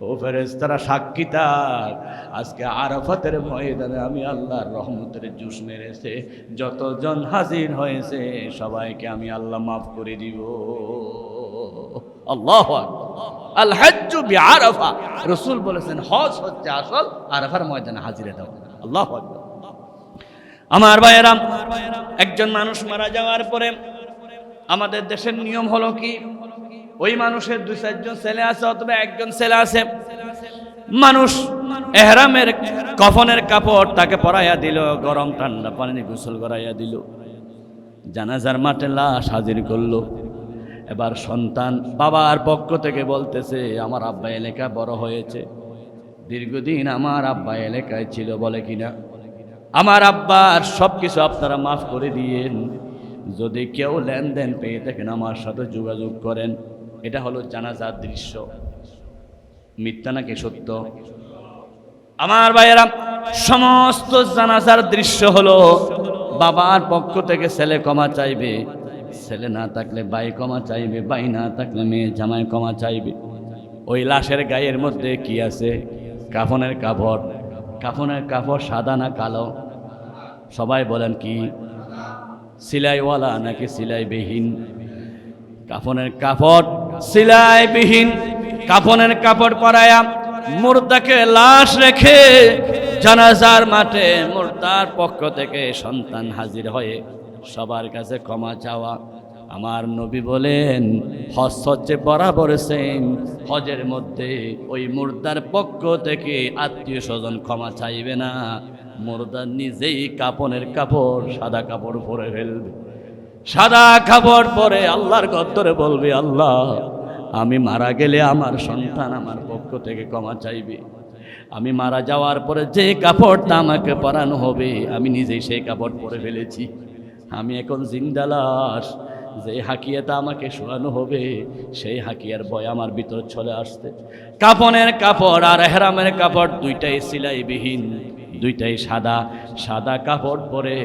ও ফেরেশতারা সাক্ষী থাক, আজকে আরাফাতের ময়দানে আমি আল্লাহর রহমতের জুস মেরেছে, যতজন হাজির হয়েছে সবাইকে আমি আল্লাহ মাফ করে দিব। আল্লাহু আকবার। আল হজ্জু বিআরাফা, রাসূল বলেছেন হজ হচ্ছে আসল আরাফার ময়দানে হাজিরা দাও। আল্লাহু আকবার। আমার ভাইয়েরা, একজন মানুষ মারা যাওয়ার পরে আমাদের দেশের নিয়ম হলো কি, ওই মানুষের 2-4 জন ছেলে আছে অথবা একজন ছেলে আছে, মানুষ এহরামের কফনের কাপড় তাকে পরাইয়া দিল, গরম ঠান্ডা পানি গোসল করাইয়া দিল, জানাজার মাঠে লাশ হাজির করলো। এবার সন্তান বাবার পক্ষ থেকে বলতেছে, আমার আব্বা এলাকায় বড় হয়েছে, দীর্ঘদিন আমার আব্বা এলাকায় ছিল, বলে কিনা আমার আব্বার সব কিছু আপনারা মাফ করে দিয়েন, যদি কেউ লেনদেন পেয়ে থাকেন আমার সাথে যোগাযোগ করেন। এটা হলো জানাজার দৃশ্য। মিথ্যা নাকি সত্য? আমার ভাইয়েরা, সমস্ত জানাজার দৃশ্য হলো বাবার পক্ষ থেকে ছেলে ক্ষমা চাইবে, ছেলে না থাকলে ভাই ক্ষমা চাইবে, ভাই না থাকলে মেয়ে জামাই ক্ষমা চাইবে। ওই লাশের গায়ের মধ্যে কি আছে? কাফনের কাপড়। কাফনের কাপড় সাদা না কালো? সবাই বলেন কি, সিলাইওয়ালা নাকি সিলাইবিহীন? কাফনের কাপড় সিলাইবিহীন। কাফনের কাপড় পরায়া মুর্দাকে লাশ রেখে জানাজার মাঠে মুর্দার পক্ষ থেকে সন্তান হাজির হয়ে সবার কাছে ক্ষমা চাওয়া। আমার নবী বলেন হজ হচ্ছে বরাবর সেম, হজের মধ্যে ওই মুর্দার পক্ষ থেকে আত্মীয় স্বজন ক্ষমা চাইবে না, মুর্দা নিজেই কাফনের কাপড় সাদা কাপড় পরে ফেলবে। সাদা কাপড় পরে আল্লাহর গদ্দরে বলবে, আল্লাহ আমি মারা গেলে আমার সন্তান আমার পক্ষ থেকে ক্ষমা চাইবে, আমি মারা যাওয়ার পরে যে কাপড়টা আমাকে পরানো হবে আমি নিজেই সেই কাপড় পরে ফেলেছি, আমি এখন জিন্দা লাশ, যে হাকিয়াটা আমাকে শোয়ানো হবে সেই হাকিয়ার ভয় আমার ভিতর চলে আসছে। কাফনের কাপড় আর এহরামের কাপড় দুইটাই সিলাইবিহীন। দুইটাই সাদা। সাদা কাপড় পরে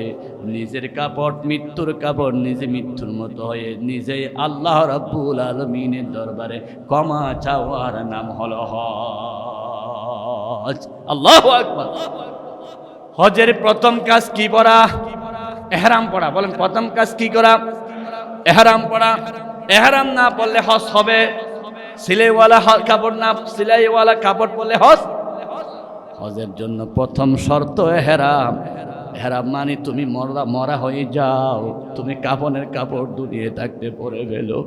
নিজের কাপড়, মৃত্যুর কাপড়, নিজে মৃত্যুর মতো হয়ে নিজেই আল্লাহ রাব্বুল আলামিনের দরবারে ক্ষমা চাওয়ার নাম হলো হজ। আল্লাহু আকবার। হজের প্রথম কাজ কি পড়া? ইহরাম পড়া। বলেন প্রথম কাজ কি করা? ইহরাম পড়া। ইহরাম না পড়লে হজ হবে? সিলাইওয়ালা কাপড় না, সিলাইওয়ালা কাপড় পরলে হজ? হজের জন্য প্রথম শর্ত ইহরাম। ইহরাম মানে তুমি মরা হয়ে যাও, তুমি কাফনের কাপড় দুনিয়ায় থাকতে পরে ফেলো।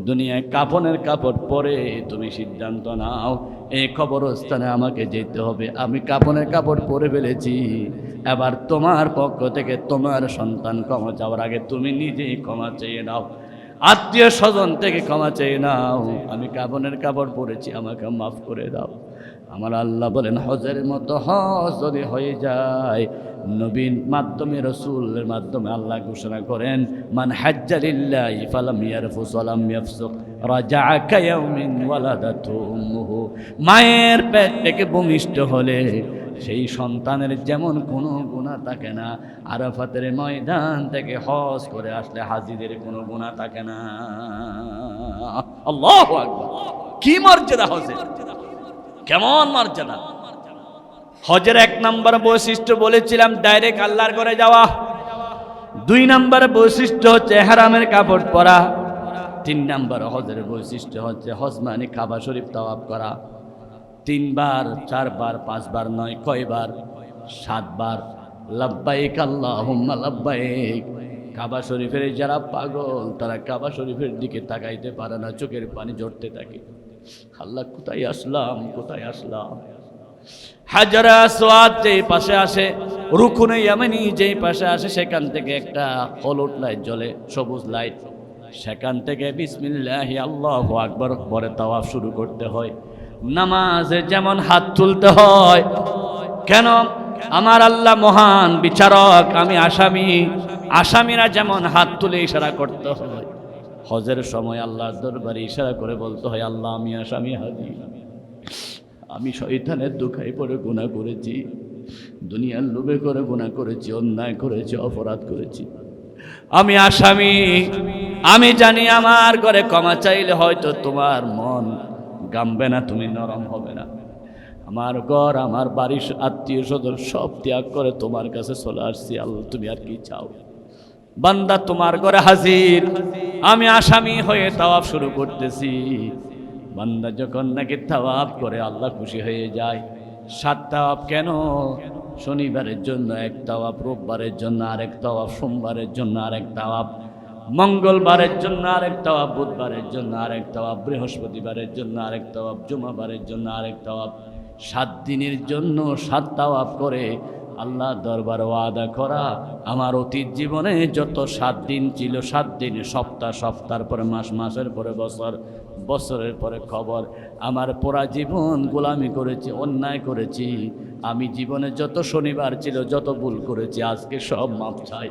দুনিয়ায় কাফনের কাপড় পরে তুমি সিদ্ধান্ত নাও এই কবরস্থানে আমাকে যেতে হবে, আমি কাফনের কাপড় পরে ফেলেছি, এবার তোমার পক্ষ থেকে তোমার সন্তান ক্ষমা চাওয়ার আগে তুমি নিজেই ক্ষমা চেয়ে নাও, আত্মীয় স্বজন থেকে ক্ষমা চেয়ে নাও, আমি কাফনের কাপড় পরেছি, আমাকে মাফ করে দাও। আমার আল্লাহ বলেন হজের মতো হজ যদি হয়ে যায়, নবীর মাধ্যমে, রসুলের মাধ্যমে আল্লাহ ঘোষণা করেন মান হাজ্জা লিল্লাহি ফালাম ইয়ারফুস ওয়ালাম ইয়াফসুক রাজাআ কায়াউমিন ওয়ালাদাতু উম্মুহু। মায়ের পেট থেকে ভূমিষ্ঠ হলে সেই সন্তানের যেমন কোনো গুনাহ থাকে না, আরাফাতের ময়দান থেকে হজ করে আসলে হাজিদের কোনো গুনাহ থাকে না। আল্লাহু আকবার। কি মর্যাদা হজের, কেমন মর্যাদা! হজের 1 নম্বর বৈশিষ্ট্য বলেছিলাম ডাইরেক্ট আল্লাহর ঘরে যাওয়া। 2 নম্বর বৈশিষ্ট্য হচ্ছে ইহরামের কাপড় পরা। 3 নম্বর হজের বৈশিষ্ট্য হচ্ছে হজ মানে কাবা শরীফ তাওয়াফ করা। 3 বার, 4 বার, 5 বার নয়, কয়বার? 7 বার। লাব্বাইক আল্লাহুম্মা লাব্বাইক। কাবা শরীফের যারা পাগল তারা কাবা শরীফের দিকে তাকাইতে পারে না, চোখের পানি ঝরতে থাকে। আল্লাহ কোথায় আসলাম, কোথায় আসলাম? হাজারে আসওয়াদ যেই পাশে আসে, রুকুনে ইয়ামানি যেই পাশে আসে, সেখান থেকে একটা হলুদ লাইট জ্বলে, সবুজ লাইট, সেখান থেকে বিসমিল্লাহি আল্লাহু আকবার পরে তাওয়াফ শুরু করতে হয়। নামাজে যেমন হাত তুলতে হয়, কেন? আমার আল্লাহ মহান বিচারক, আমি আসামি, আসামিরা যেমন হাত তুলে ইশারা করতে হয়, হজের সময় আল্লাহর দরবারে ইশারা করে বলতে হয় আল্লাহ আমি আসামি হাজির, আমি শয়তানের দুখায় পড়ে গুনাহ করেছি, দুনিয়ার লোভে করে গুনাহ করেছি, অন্যায় করেছি, অপরাধ করেছি, আমি আসামি। আমি জানি আমার ঘরে ক্ষমা চাইলে হয়তো তোমার মন গামবে না, তুমি নরম হবে না। আমার ঘর, আমার বাড়ির আত্মীয় স্বজন সব ত্যাগ করে তোমার কাছে চলে আসছি, আল্লাহ তুমি আর কি চাও? বান্দা তোমার ঘরে হাজির, আমি আসামি হয়ে তাওয়াফ শুরু করতেছি। বান্দা যখন নাকি তাওয়াফ করে আল্লাহ খুশি হয়ে যায়। 7 তাওয়াফ কেন? শনিবারের জন্য 1 তাওয়াফ, রোববারের জন্য আরেক তাওয়াফ, সোমবারের জন্য আরেক তাওয়াফ, মঙ্গলবারের জন্য আরেক তাওয়াফ, বুধবারের জন্য আরেক তাওয়াফ, বৃহস্পতিবারের জন্য আরেক তাওয়াফ, জুমাবারের জন্য আরেক তাওয়াফ। 7 দিনের জন্য 7 তাওয়াফ করে আল্লাহ দরবার ওয়াদা করা, আমার অতীত জীবনে যত 7 দিন ছিল, 7 দিনে সপ্তাহ, সপ্তাহের পরে মাস, মাসের পরে বছর, বছরের পরে খবর, আমার পুরা জীবন গোলামি করেছি, অন্যায় করেছি, আমি জীবনে যত শনিবার ছিল, যত ভুল করেছি, আজকে সব মাপ চাই।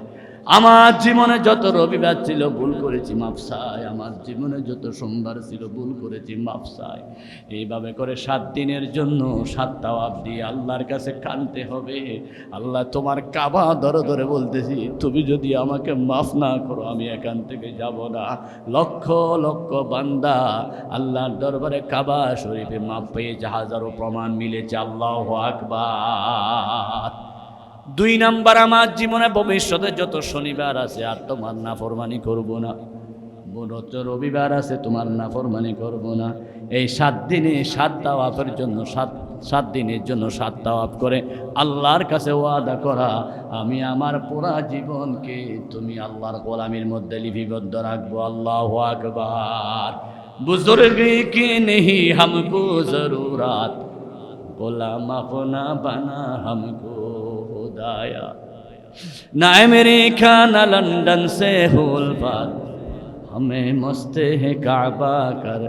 আমার জীবনে যত রবিবার ছিল ভুল করেছি, মাপ চাই। আমার জীবনে যত সোমবার ছিল ভুল করেছি, মাপ চাই। এইভাবে করে 7 দিনের জন্য 7 তাওয়াফ দিয়ে আল্লাহর কাছে কাঁদতে হবে। আল্লাহ তোমার কাবা ধরে ধরে বলতেছি, তুমি যদি আমাকে মাফ না করো আমি এখান থেকে যাব না। লক্ষ লক্ষ বান্দা আল্লাহর দরবারে কাবা শরীফে মাপ পেয়েছে, হাজারো প্রমাণ মিলেছে। আল্লাহু আকবার। 2 নাম্বার, আমার জীবনে ভবিষ্যতে যত শনিবার আছে আর তোমার নাফরমানি করব না, যত রবিবার আছে তোমার নাফরমানি করব না। এই 7 দিনে 7 তাওয়াফের জন্য 7 দিনের জন্য 7 তাওয়াফ করে আল্লাহর কাছে ওয়াদা করা, আমি আমার পুরা জীবনকে তুমি আল্লাহর গোলামির মধ্যে লিপিবদ্ধ রাখবো। আল্লাহু আকবার। বুজুর্গি কি নেহি হামকো জরুরত, গোলাম আপনা বানা হামকো खुदाया, ना अमेरिका ना लंदन से हुल्फत, हमें मस्ते है काबा कर,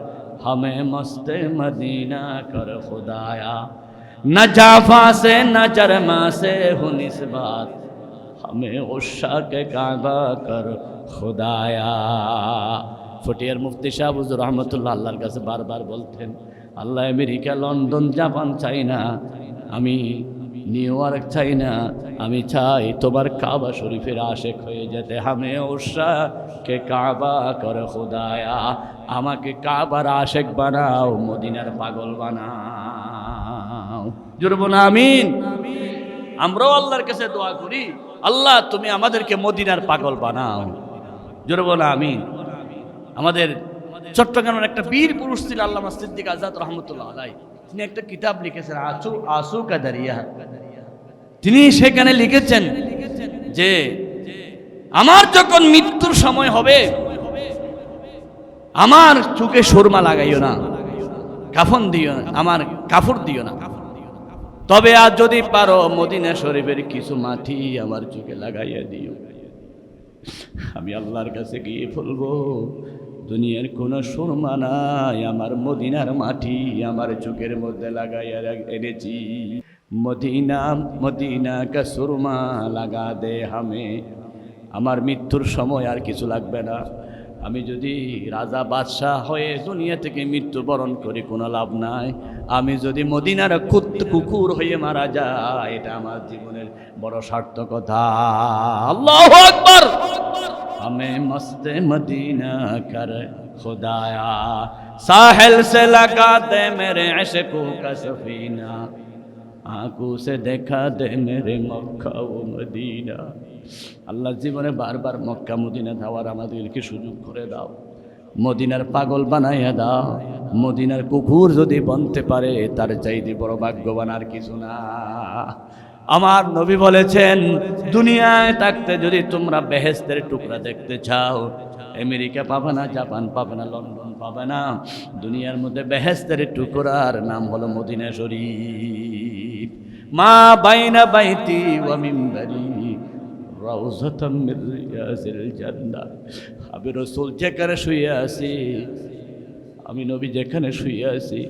हमें मस्ते मदीना कर खुदाया, न जाफा से न जरमा से हो निस्बत, हमें उशा के काबा कर खुदाया। ফটিয়ার মুফতি শাহ হুজুর রহমতুল্লাহ আল্লাহর কাছে বারবার বলতেন, আল্লাহ আমেরিকা, লন্ডন, জাপান চাই না, আমি নিউ ইয়র্ক চাই না, আমি চাই তোমার কাবা শরীফের আশেক হয়ে যেতে। হামে উষা কে কাবা করে খুদায়া, আমাকে কাবার আশেক বানাও, মদিনার পাগল বানাও। জুড়ব না আমিন? আমরাও আল্লাহর কাছে দোয়া করি, আল্লাহ তুমি আমাদেরকে মদিনার পাগল বানাও। জুড়ব না আমিন? আমাদের চট্টগ্রামের একটা বীর পুরুষ ছিল আল্লামা সিদ্দিক আজাদ রহমতুল্লাহ আলাইহি, তিনি একটা কিতাব লিখেছেন আসু কাদারিয়া। তিনি সেখানে লিখেছেন যে আমার যখন মৃত্যুর সময় হবে, আমার চোখে সুরমা লাগাইও না, কাফন দিও না, আমার কাপড় দিও না, তবে আর যদি পারো মদিনা শরীফের কিছু মাটি আমার চোখে লাগাইয়া দিও। আমি আল্লাহর কাছে গিয়ে বলবো, দুনিয়ার কোনো সুরমা নাই, আমার মদিনার মাটি আমার চোখের মধ্যে লাগাইয়া এনেছি। মদিনা মদিনা কা সুরমা লাগা দে হামে। আমার মৃত্যুর সময় আর কিছু লাগবে না। আমি যদি রাজা বাদশাহ হয়ে দুনিয়া থেকে মৃত্যুবরণ করি কোনো লাভ নাই। আমি যদি মদিনার কুকুর হয়ে মারা যায়, এটা আমার জীবনের বড় সার্থকতা। আল্লাহু আকবার। हमें मस्त मदीना कर खुदाया, साहिल से लगा दे मेरे इश्क़ों का सफीना, आंखों से देखा दे मेरे मक्का व मदीना। আল্লাহ জীবনে বারবার মক্কা মদিনা যাওয়ার আমাদেরকে সুযোগ করে দাও, মদিনার পাগল বানাইয়া দাও। মদিনার কুকুর যদি বনতে পারে, তার চাইতে বড় ভাগ্যবান আর কিছু না। আমার নবী বলেছেন, দুনিয়ায় থাকতে যদি তোমরা বেহেশতের টুকরা দেখতে চাও, আমেরিকা পাবে না, জাপান পাবে না, লন্ডন পাবে না। দুনিয়ার মধ্যে বেহেশতের টুকরার নাম হলো মদিনা শরীফ। মা বাইনা বাইতি ওয়া মিম্বারি রাউযাতাম মির রিয়াজিল জান্নাহ। আমি রাসূল যেখানে শুয়ে আছি, আমি নবী যেখানে শুয়ে আছি,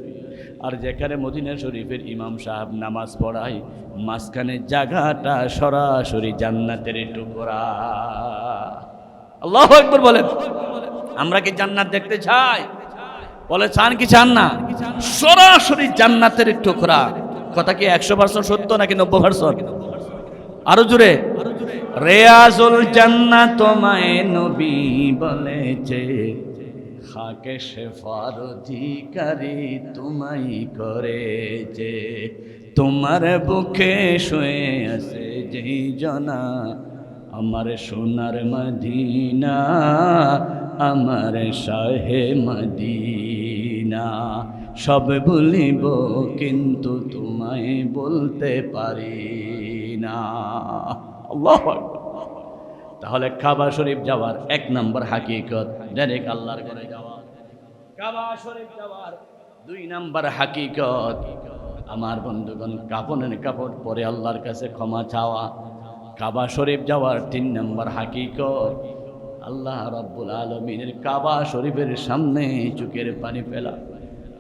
আর যেখানে মদিনা শরীফের ইমাম সাহেব নামাজ পড়ায়, মাঝখানে জায়গাটা সরাসরি জান্নাতের টুকরা। আল্লাহু আকবার বলেন। আমরা কি জান্নাত দেখতে চাই? বলে চান কি চান না? সরাসরি জান্নাতের টুকরা। কথা কি 100% সত্য নাকি 90%? আরো জোরে। রিয়াজুল জান্নাত তোমায় নবী বলেছে, খাকে শেফার অধিকারী তোমাই করেছে। তোমার বুকে শুয়ে আছে যেই জনা, আমার সোনার মদিনা, আমার শাহে মদিনা। সব ভুলিব কিন্তু তোমায় বলতে পারি না। আল্লাহু আকবার। তাহলে কাবা শরীফ যাওয়ার 1 নম্বর হাকিকত ডাইরেক্ট আল্লাহর ঘরে যাওয়া। কাবা শরীফ যাওয়ার 2 নম্বর হাকিকত, আমার বন্ধুগণ, কাপনের কাপড় পরে আল্লাহর কাছে ক্ষমা চাওয়া। কাবা শরীফ যাওয়ার 3 নম্বর হাকিকত, আল্লাহ রাব্বুল আলামিনের কাবা শরীফের সামনে চোখের পানি ফেলা।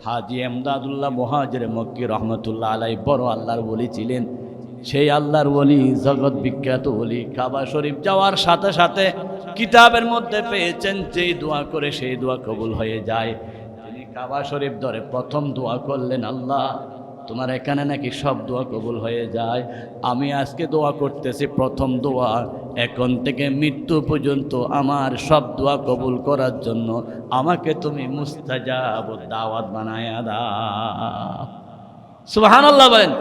হাজী এমদাদুল্লাহ মুহাজির মক্কি রহমতুল্লাহ আলাইহি বড় আল্লাহর ওলি ছিলেন। সেই আল্লাহর ওলি, জগৎ বিখ্যাত ওলি, কাবা শরীফ যাওয়ার সাথে সাথে কিতাবের মধ্যে পেয়েছেন যেই দোয়া করে সেই দোয়া কবুল হয়ে যায়। তিনি কাবা শরীফ ধরে প্রথম দোয়া করলেন, আল্লাহ তোমার এখানে নাকি সব দোয়া কবুল হয়ে যায়। আমি আজকে দোয়া করতেছি, প্রথম দোয়া, এখন থেকে মৃত্যু পর্যন্ত আমার সব দোয়া কবুল করার জন্য আমাকে তুমি মুস্তাজাব দাওয়াত বানায়া দাও। সুবহানাল্লাহ বলেন।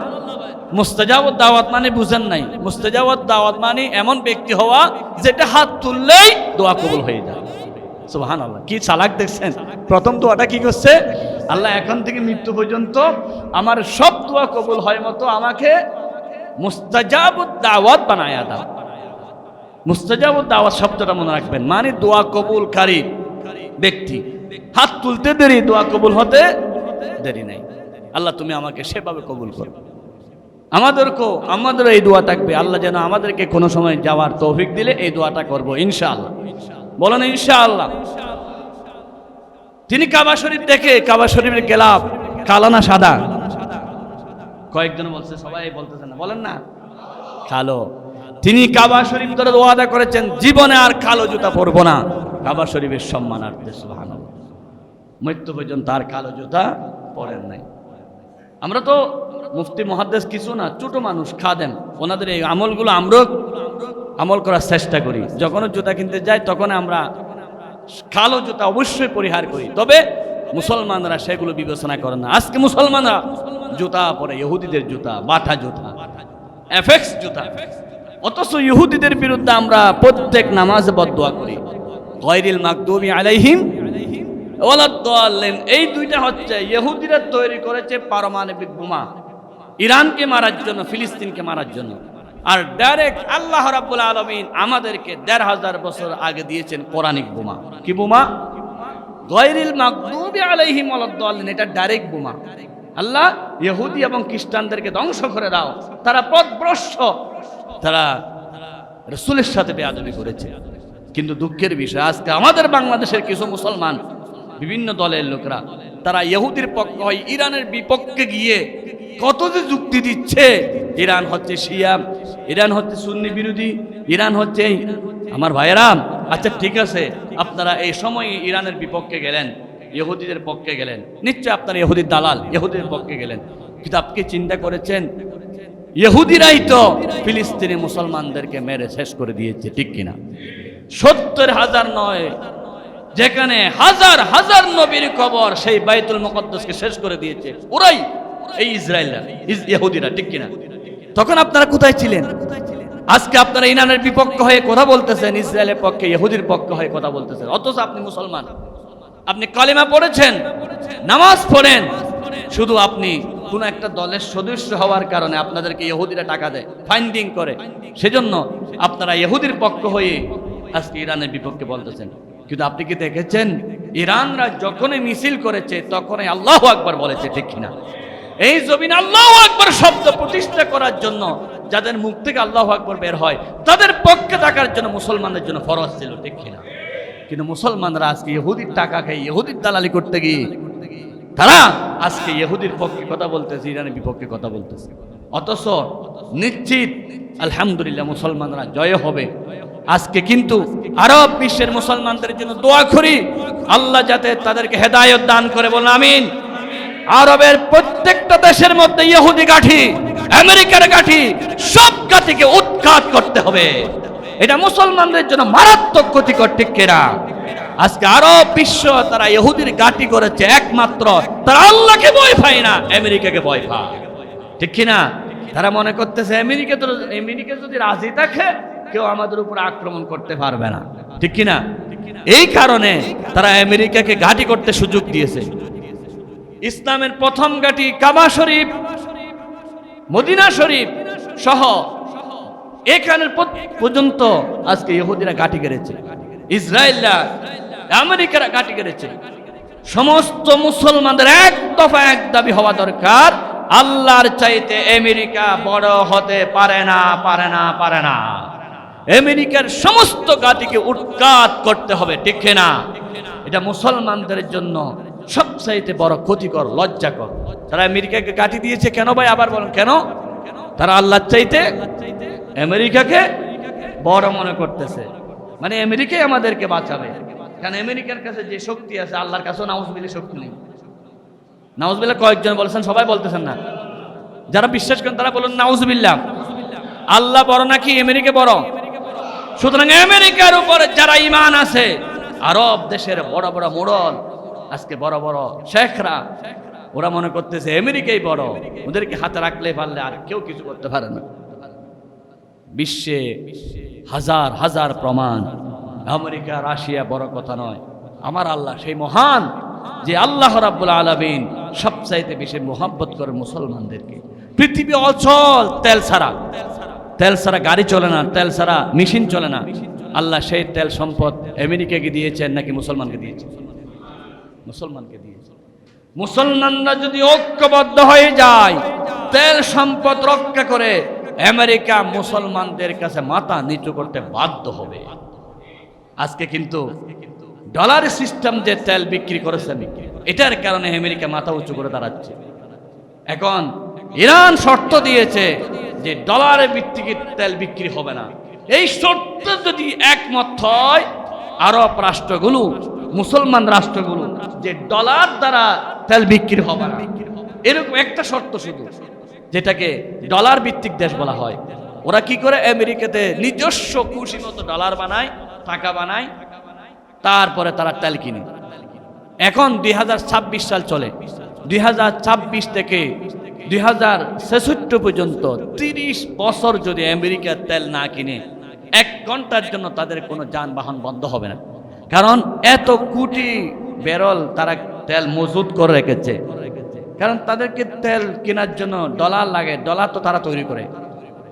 মুস্তাজাব দাওয়াত মানে বুঝেন নাই? মুস্তাজাব দাওয়াত মানে এমন ব্যক্তি হওয়া যেটা হাত তুললেই দোয়া কবুল হয়ে যায়। সুবহানাল্লাহ, কি চালাক দেখছেন। প্রথম দোয়াটা কি করছে? আল্লাহ এখন থেকে মৃত্যু পর্যন্ত আমার সব দোয়া কবুল হয় মতো আমাকে মুস্তাজাব দাওয়াত বানায়া দাও। মুস্তাজাব দাওয়াত শব্দটা মনে রাখবেন, মানে দোয়া কবুলকারী ব্যক্তি। হাত তুলতে দেরি, দোয়া কবুল হতে দেরি নাই। আল্লাহ তুমি আমাকে সেভাবে কবুল করো। আমাদেরও এই দোয়া থাকবে, আল্লাহ যেন আমাদেরকে কোনো সময় যাওয়ার তৌফিক দিলে এই দোয়াটা করবো ইনশাআল্লাহ। বলেন ইনশাআল্লাহ। তিনি কাবা শরীফ দেখে, কাবা শরীফের গেলাপ কালো না সাদা? কয়েকজন বলছে, সবাই বলতেছে না, বলেন না কালো। তিনি কাবা শরীফ ধরে ওয়াদা করেছেন, জীবনে আর কালো জুতা পরবো না, কাবা শরীফের সম্মানার্থে। সুবহানাল্লাহ। মৃত্যু পর্যন্ত আর কালো জুতা পরেন নাই। আমরা তো মুফতি মুহাদ্দিস কিছু না, ছোট মানুষ, খাদেম। ওনাদের এই আমলগুলো আমরাও আমল করার চেষ্টা করি। যখন জুতা কিনতে যাই তখন আমরা কালো জুতা অবশ্যই পরিহার করি, তবে মুসলমানরা সেগুলো বিবেচনা করে না। আজকে মুসলমানরা জুতা পরে ইহুদিদের জুতা, বাটা জুতা, এফেক্স জুতা, অথচ ইহুদিদের বিরুদ্ধে আমরা প্রত্যেক নামাজে বদদোয়া করি, গায়রিল মাগদুবি আলাইহিম ওয়ালাদ-দাল্লিন। এই দুইটা হচ্ছে ইহুদিরা তৈরি করেছে পারমাণবিক বোমা, ইরানকে মারার জন্য, ফিলিস্তিনকে মারার জন্য। আর ডাইরেক্ট আল্লাহ রাব্বুল আলামিন আমাদেরকে ১৫০০ বছর আগে দিয়েছেন কোরআনিক বোমা। কি বোমা? গায়রিল মাগদুবি আলাইহিম ওয়ালাদ-দাল্লিন। এটা ডাইরেক্ট বোমা। আল্লাহ ইহুদি এবং খ্রিস্টানদেরকে ধ্বংস করে দাও, তারা পথভ্রষ্ট, তারা রাসূলের সাথে বেয়াদবি করেছে। কিন্তু দুঃখের বিষয়, আজকে আমাদের বাংলাদেশের কিছু মুসলমান, বিভিন্ন দলের লোকরা, তারা ইহুদির পক্ষ হয়, ইরানের বিপক্ষে গিয়ে কত যে যুক্তি দিচ্ছে। ইরান হচ্ছে শিয়া, ইরান হচ্ছে সুন্নি বিরোধী, ইরান হচ্ছে আমার ভাইয়েরা। আচ্ছা ঠিক আছে, আপনারা এই সময় ইরানের বিপক্ষে গেলেন, ইহুদিদের পক্ষে গেলেন, নিশ্চয় আপনারা ইহুদির দালাল, ইহুদির পক্ষে গেলেন। কিন্তু আপনি চিন্তা করেছেন ইহুদিরাই তো ফিলিস্তিনি মুসলমানদেরকে মেরে শেষ করে দিয়েছে, ঠিক কিনা? ৭০,০০০ নয়, যেখানে হাজার হাজার নবীর কবর, সেই বাইতুল মুকদ্দাসকে শেষ করে দিয়েছে ওরাই, এই ইসরায়েলরা, ইহুদিরা, ঠিক কিনা? তখন আপনারা কোথায় ছিলেন? আজকে আপনারা ইরানের বিপক্ষ হয়ে কথা বলতেছেন, ইসরায়েলের পক্ষে, ইহুদির পক্ষ হয়ে কথা বলতেছেন, অথচ আপনি মুসলমান, আপনি কালিমা পড়েছেন, নামাজ পড়েন, শুধু আপনি কোন একটা দলের সদস্য হওয়ার কারণে আপনাদেরকে ইহুদিরা টাকা দেয়, ফাইন্ডিং করে, সেজন্য আপনারা ইহুদির পক্ষ হয়ে আজকে ইরানের বিপক্ষে বলতেছেন। কিন্তু আপনি কি দেখেছেন ইরানরা যখনই মিছিল করেছে তখনই আল্লাহু আকবার বলেছে, ঠিক কিনা? এই জমিনে আল্লাহু আকবার শব্দ প্রতিষ্ঠা করার জন্য যাদের মুখ থেকে আল্লাহু আকবার বের হয় তাদের পক্ষে থাকার জন্য মুসলমানদের জন্য ফরজ ছিল, ঠিক কিনা? কিন্তু মুসলমানরা আজকে ইহুদির টাকা খাই, ইহুদির দালালি করতে গিয়ে তারা আজকে ইহুদির পক্ষে কথা বলতেছে, ইরানের বিপক্ষে কথা বলতেছে। অথচ নিশ্চিত আলহামদুলিল্লাহ মুসলমানরা জয় হবে। আজকে কিন্তু আরব বিশ্বের মুসলমানদের জন্য দোয়া করি, আল্লাহ যাতে তাদেরকে হেদায়েত দান করে, বলুন আমিন। আরবের প্রত্যেকটা দেশের মধ্যে ইহুদি গাঠি, আমেরিকার গাঠি, সব গাঠিকে উৎখাত করতে হবে। এটা মুসলমানদের জন্য মারাত্মক ক্ষতিকর, ঠিক কিনা? আজকে আরব বিশ্ব তারা ইহুদির গাঠি করেছে, একমাত্র তারা আল্লাহকে ভয় পায় না, আমেরিকাকে ভয় পায়, ঠিক কিনা? তারা মনে করতেছে আমেরিকা যদি রাজি থাকে কেউ আমাদের উপর আক্রমণ করতে পারবে না, ঠিক কিনা? এই কারণে তারা আমেরিকাকে ঘাঁটি করতে সুযোগ দিয়েছে। ইসলামের প্রথম ঘাঁটি কাবা শরীফ, মদিনা শরীফ সহ এখানে পর্যন্ত আজকে ইহুদিরা ঘাঁটি গেড়েছে, ইসরায়েলরা, আমেরিকারা ঘাঁটি গেড়েছে। সমস্ত মুসলমানদের এক দফা এক দাবি হওয়া দরকার, আল্লাহর চাইতে আমেরিকা বড় হতে পারে না, পারে না, পারে না। আমেরিকার সমস্ত ঘাঁটিকে উৎখাত করতে হবে, ঠিক না? এটা মুসলমানদের জন্য সবচাইতে বড় ক্ষতিকর, লজ্জাকর। তারা আমেরিকাকে ঘাঁটি দিয়েছে কেন ভাই? আবার বলেন কেন? তারা আল্লাহর চাইতে আমেরিকাকে বড় মনে করতেছে, মানে আমেরিকাই আমাদেরকে বাঁচাবে। কারণ আমেরিকার কাছে যে শক্তি আছে আল্লাহর কাছেও নাউজুবিল্লাহ শক্তি নেই। নাউজুবিল্লাহ কয়েকজন বলেছেন, সবাই বলতেছেন না। যারা বিশ্বাস করেন তারা বলুন নাউজুবিল্লাহ। আল্লাহ বড় নাকি আমেরিকা বড়? সুতরাং আমেরিকার উপরে যারা ঈমান আছে, আরব দেশের বড় বড় মোড়ল, আজকে বড় বড় শেখরা, ওরা মনে করতেছে আমেরিকাই বড়, ওদেরকে হাতে রাখলে পারলে আর কেউ কিছু করতে পারে না। বিশ্বে হাজার হাজার প্রমাণ, আমেরিকা রাশিয়া বড় কথা নয়। আমার আল্লাহ সেই মহান, যে আল্লাহ রাব্বুল আলামিন সবচাইতে বেশি মোহাব্বত করে মুসলমানদেরকে। পৃথিবী অচল তেল ছাড়া, তেল ছাড়া গাড়ি চলে না, তেল ছাড়া মেশিন চলে না। আল্লাহ সেই তেল সম্পদ আমেরিকাকে দিয়েছেন নাকি মুসলমানকে দিয়েছেন? মুসলমানকে দিয়েছেন। মুসলমানরা যদি ঐক্যবদ্ধ হয়ে যায়, তেল সম্পদ রক্ষা করে, আমেরিকা মুসলমানদের কাছে মাথা নিচু করতে বাধ্য হবে। আজকে কিন্তু ডলার সিস্টেম যে তেল বিক্রি করেছেন, এটার কারণে আমেরিকা মাথা উঁচু করে দাঁড়াচ্ছে। এখন ইরান শর্ত দিয়েছে যে ডলারের ভিত্তিতে তেল বিক্রি হবে না। এই শর্ত যদি একমত হয় আরব রাষ্ট্রগুলো, মুসলমান রাষ্ট্রগুলো, যে ডলার দ্বারা তেল বিক্রি হবে না, এরকম একটা শর্ত শুধু, যেটাকে ডলার ভিত্তিক দেশ বলা হয়। ওরা কি করে, আমেরিকাতে নিজস্ব খুশি মতো ডলার বানায়, টাকা বানায়, তারপরে তারা তেল কিনে। এখন 2026 সাল চলে, 2026 থেকে 2066 পর্যন্ত 30 বছর যদি আমেরিকা তেল না কিনে, 1 ঘন্টার জন্য তাদের কোনো যানবাহন বন্ধ হবে না। কারণ এত কোটি ব্যারেল তারা তেল মজুত করে রেখেছে। কারণ তাদেরকে তেল কেনার জন্য ডলার লাগে, ডলার তো তারা তৈরি করে,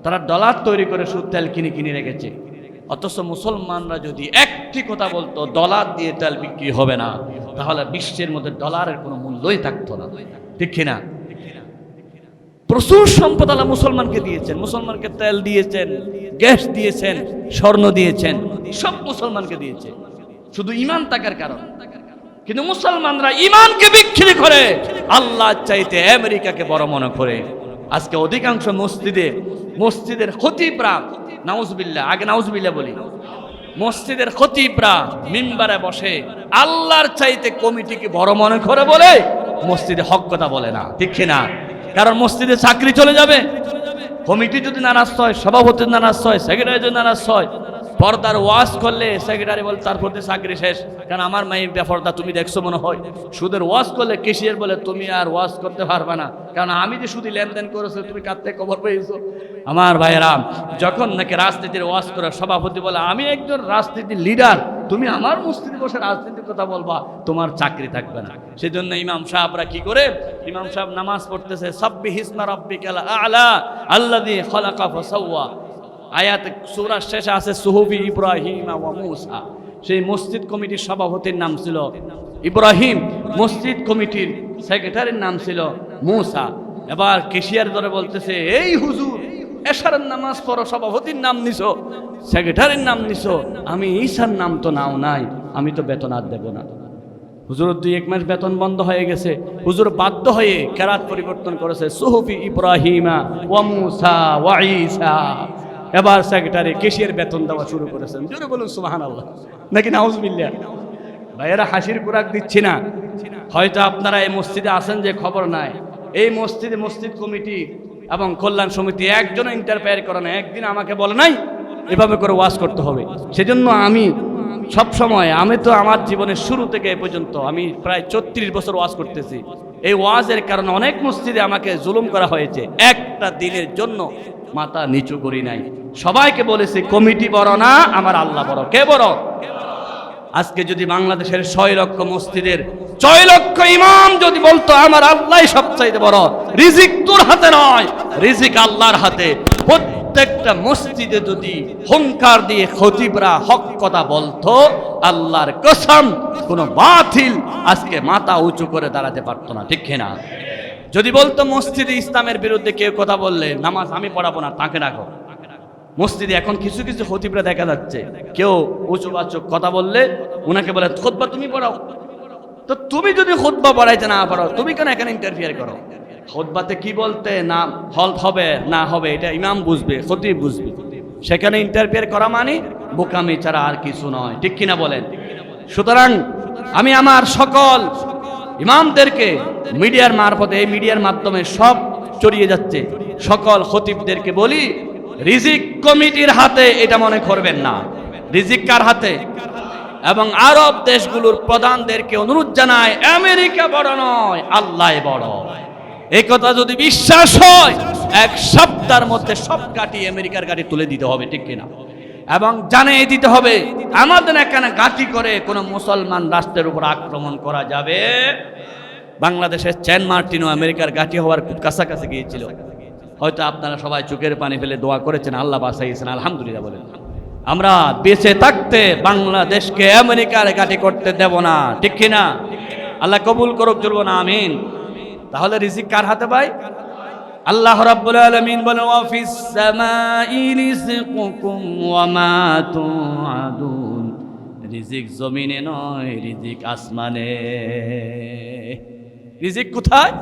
তারা ডলার তৈরি করে শুধু তেল কিনে রেখেছে। অথচ মুসলমানরা যদি একটি কথা বলতো ডলার দিয়ে তেল বিক্রি হবে না, তাহলে বিশ্বের মধ্যে ডলারের কোনো মূল্যই থাকতো না, ঠিক কিনা? প্রচুর সম্পদ আল্লাহ মুসলমানকে দিয়েছেন, মুসলমানকে তেল দিয়েছেন, গ্যাস দিয়েছেন, স্বর্ণ দিয়েছেন, সব মুসলমানকে দিয়েছে, শুধু ঈমান থাকার কারণ। কিন্তু মুসলমানরা ঈমানকে বিক্রি করে আল্লাহ চাইতে আমেরিকাকে বড় মনে করে। আজকে অধিকাংশ মসজিদের খতিবরা, নাউজুবিল্লাহ, আগে নাউজুবিল্লাহ বলি, মসজিদের খতিবরা মিম্বারে বসে আল্লাহর চাইতে কমিটিকে বড় মনে করে বলে মসজিদে হক কথা বলে না, ঠিক কিনা? কারণ মসজিদে চাকরি চলে যাবে, কমিটি যদি নারাজ হয়, সভাপতি নারাজ হয়, সেক্রেটারি যদি নারাজ হয়, পর্দার ওয়াজ করলে সেক্রেটারি বলে তারপর চাকরি শেষ, কারণ আমার মায়ের বেপর্দা তুমি দেখছো মনে হয়। সুদের ওয়াজ করলে কেশিয়ার বলে তুমি আর ওয়াজ করতে পারবে না, কারণ আমি যে সুদি লেনদেন করেছো তুমি কার থেকে খবর পেয়েছো। আমার ভাইয়েরা, যখন নাকি রাজনীতির ওয়াজ করে সভাপতি বলে আমি একজন রাজনীতির লিডার, তুমি আমার মসজিদে বসে রাজনীতির কথা বলবা, তোমার চাকরি থাকবে না। সেজন্য ইমাম সাহেবরা কি করে, ইমাম সাহেব নামাজ পড়তেছে সাব্বিহিসমা রাব্বিকাল আ'লা আল্লাযী খালাকা ফাসাওয়া, আয়াত সূরার শেষে আছে সুহুফি ইব্রাহিম ওয়া মূসা। সেই মসজিদ কমিটির সভাপতির নাম ছিল ইব্রাহিম, মসজিদ কমিটির সেক্রেটারির নাম ছিল মূসা। এবার কেশিয়ার ধরে বলতেছে, এই হুজুর এশারের নামাজ পড়ো, সভাপতির নাম নিছো, সেক্রেটারির নাম নিছো, আমি ঈসার নাম তো নাও নাই, আমি তো বেতন আর দেব না। হুজুর 2-1 মাস বেতন বন্ধ হয়ে গেছে, হুজুর বাধ্য হয়ে কেরাত পরিবর্তন করেছে সুহুফি ইব্রাহিমা ওয়া মূসা ওয়া ঈসা। এবার সেক্রেটারি কেশিয়ার বেতন দেওয়া শুরু করেছেন। জোরে বলুন সুবহানাল্লাহ, নাকি নাউজুবিল্লাহ। ভাইয়েরা, হাসির কুরাক দিচ্ছি না, হয়তো আপনারা এই মসজিদে আছেন যে খবর নাই। এই মসজিদে মসজিদ কমিটি এবং কল্যাণ সমিতি একজনও ইন্টারফেয়ার করে না। একদিন আমাকে বলে নাই এভাবে করে ওয়াজ করতে হবে। সেজন্য আমি সব সময়, আমি তো আমার জীবনের শুরু থেকে এ পর্যন্ত আমি প্রায় 34 বছর ওয়াজ করতেছি। এই ওয়াজের কারণে অনেক মসজিদে আমাকে জুলুম করা হয়েছে, একটা দিনের জন্য মাথা নিচু করি নাই। সবাইকে বলেছি কমিটি বড় না, আমার আল্লাহ বড়। কে বড়? আজকে যদি বাংলাদেশের 6 লক্ষ মসজিদের 6 লক্ষ ইমাম যদি বলতো আমার আল্লাহ সবচাইতে বড়, রিজিক তোর হাতে নয়, রিজিক আল্লাহর হাতে, প্রত্যেকটা মসজিদে যদি হুঙ্কার দিয়ে খতিবরা হক কথা বলতো, আল্লাহর কসম কোন বাতিল আজকে মাথা উঁচু করে দাঁড়াতে পারতো না, ঠিক কিনা? যদি বলতো মসজিদে ইসলামের বিরুদ্ধে কেউ কথা বললে নামাজ আমি পড়াবো না, তাকে রাখো। মসজিদে এখন কিছু কিছু খতিবরা দেখা যাচ্ছে, কেউ উঁচুবাচক কথা বললে উনাকে বলে খুতবা তুমি পড়াও। তো তুমি যদি খুতবা পড়াইতে না পারো, তুমি কেন এখানে ইন্টারফিয়ার করো? খুতবাতে কি বলতে না হল হবে না হবে এটা ইমাম বুঝবে, খতিব বুঝবে। সেখানে ইন্টারফিয়ার করা মানে বোকামি ছাড়া আর কিছু নয়, ঠিক কিনা বলেন? সুতরাং আমি আমার সকল ইমামদেরকে মিডিয়ার মারফতে, এই মিডিয়ার মাধ্যমে সব ছড়িয়ে যাচ্ছে, সকল খতিবদেরকে বলি রিজিক কমিটির হাতে এটা মনে করবেন না। রিজিক কার হাতে? এবং আরব দেশগুলোর প্রধানদেরকে অনুরোধ জানায়, আমেরিকা বড় নয়, আল্লাহ বড়। এই কথা যদি বিশ্বাস হয়, 1 সপ্তাহের মধ্যে সব গাটি, আমেরিকার গাটি তুলে দিতে হবে, ঠিক কিনা? এবং জানিয়ে দিতে হবে আমাদের এখানে গাটি করে কোনো মুসলমান রাষ্ট্রের উপর আক্রমণ করা যাবে। বাংলাদেশের সেন্ট মার্টিনও আমেরিকার গাটি হওয়ার খুব কাছাকাছি গিয়েছিল। হয়তো আপনারা সবাই চোখের পানি ফেলে দোয়া করেছেন, আল্লাহ বাঁচাইয়েছেন, আলহামদুলিল্লাহ বলেন। আমরা বেঁচে থাকতে বাংলাদেশকে আমেরিকার গাটি করতে দেব না, ঠিক কিনা? আল্লাহ কবুল করুক, জুড়ব না, আমিন। তাহলে রিজিক কার হাতে ভাই? আল্লাহ রাব্বুল আলামিন বলেন, ওয়া ফিস সামাই রিজকুকুম ওয়া মা তুআদুন। রিজিক জমিনে নয়, রিজিক আসমানে। রিজিক কোথায়?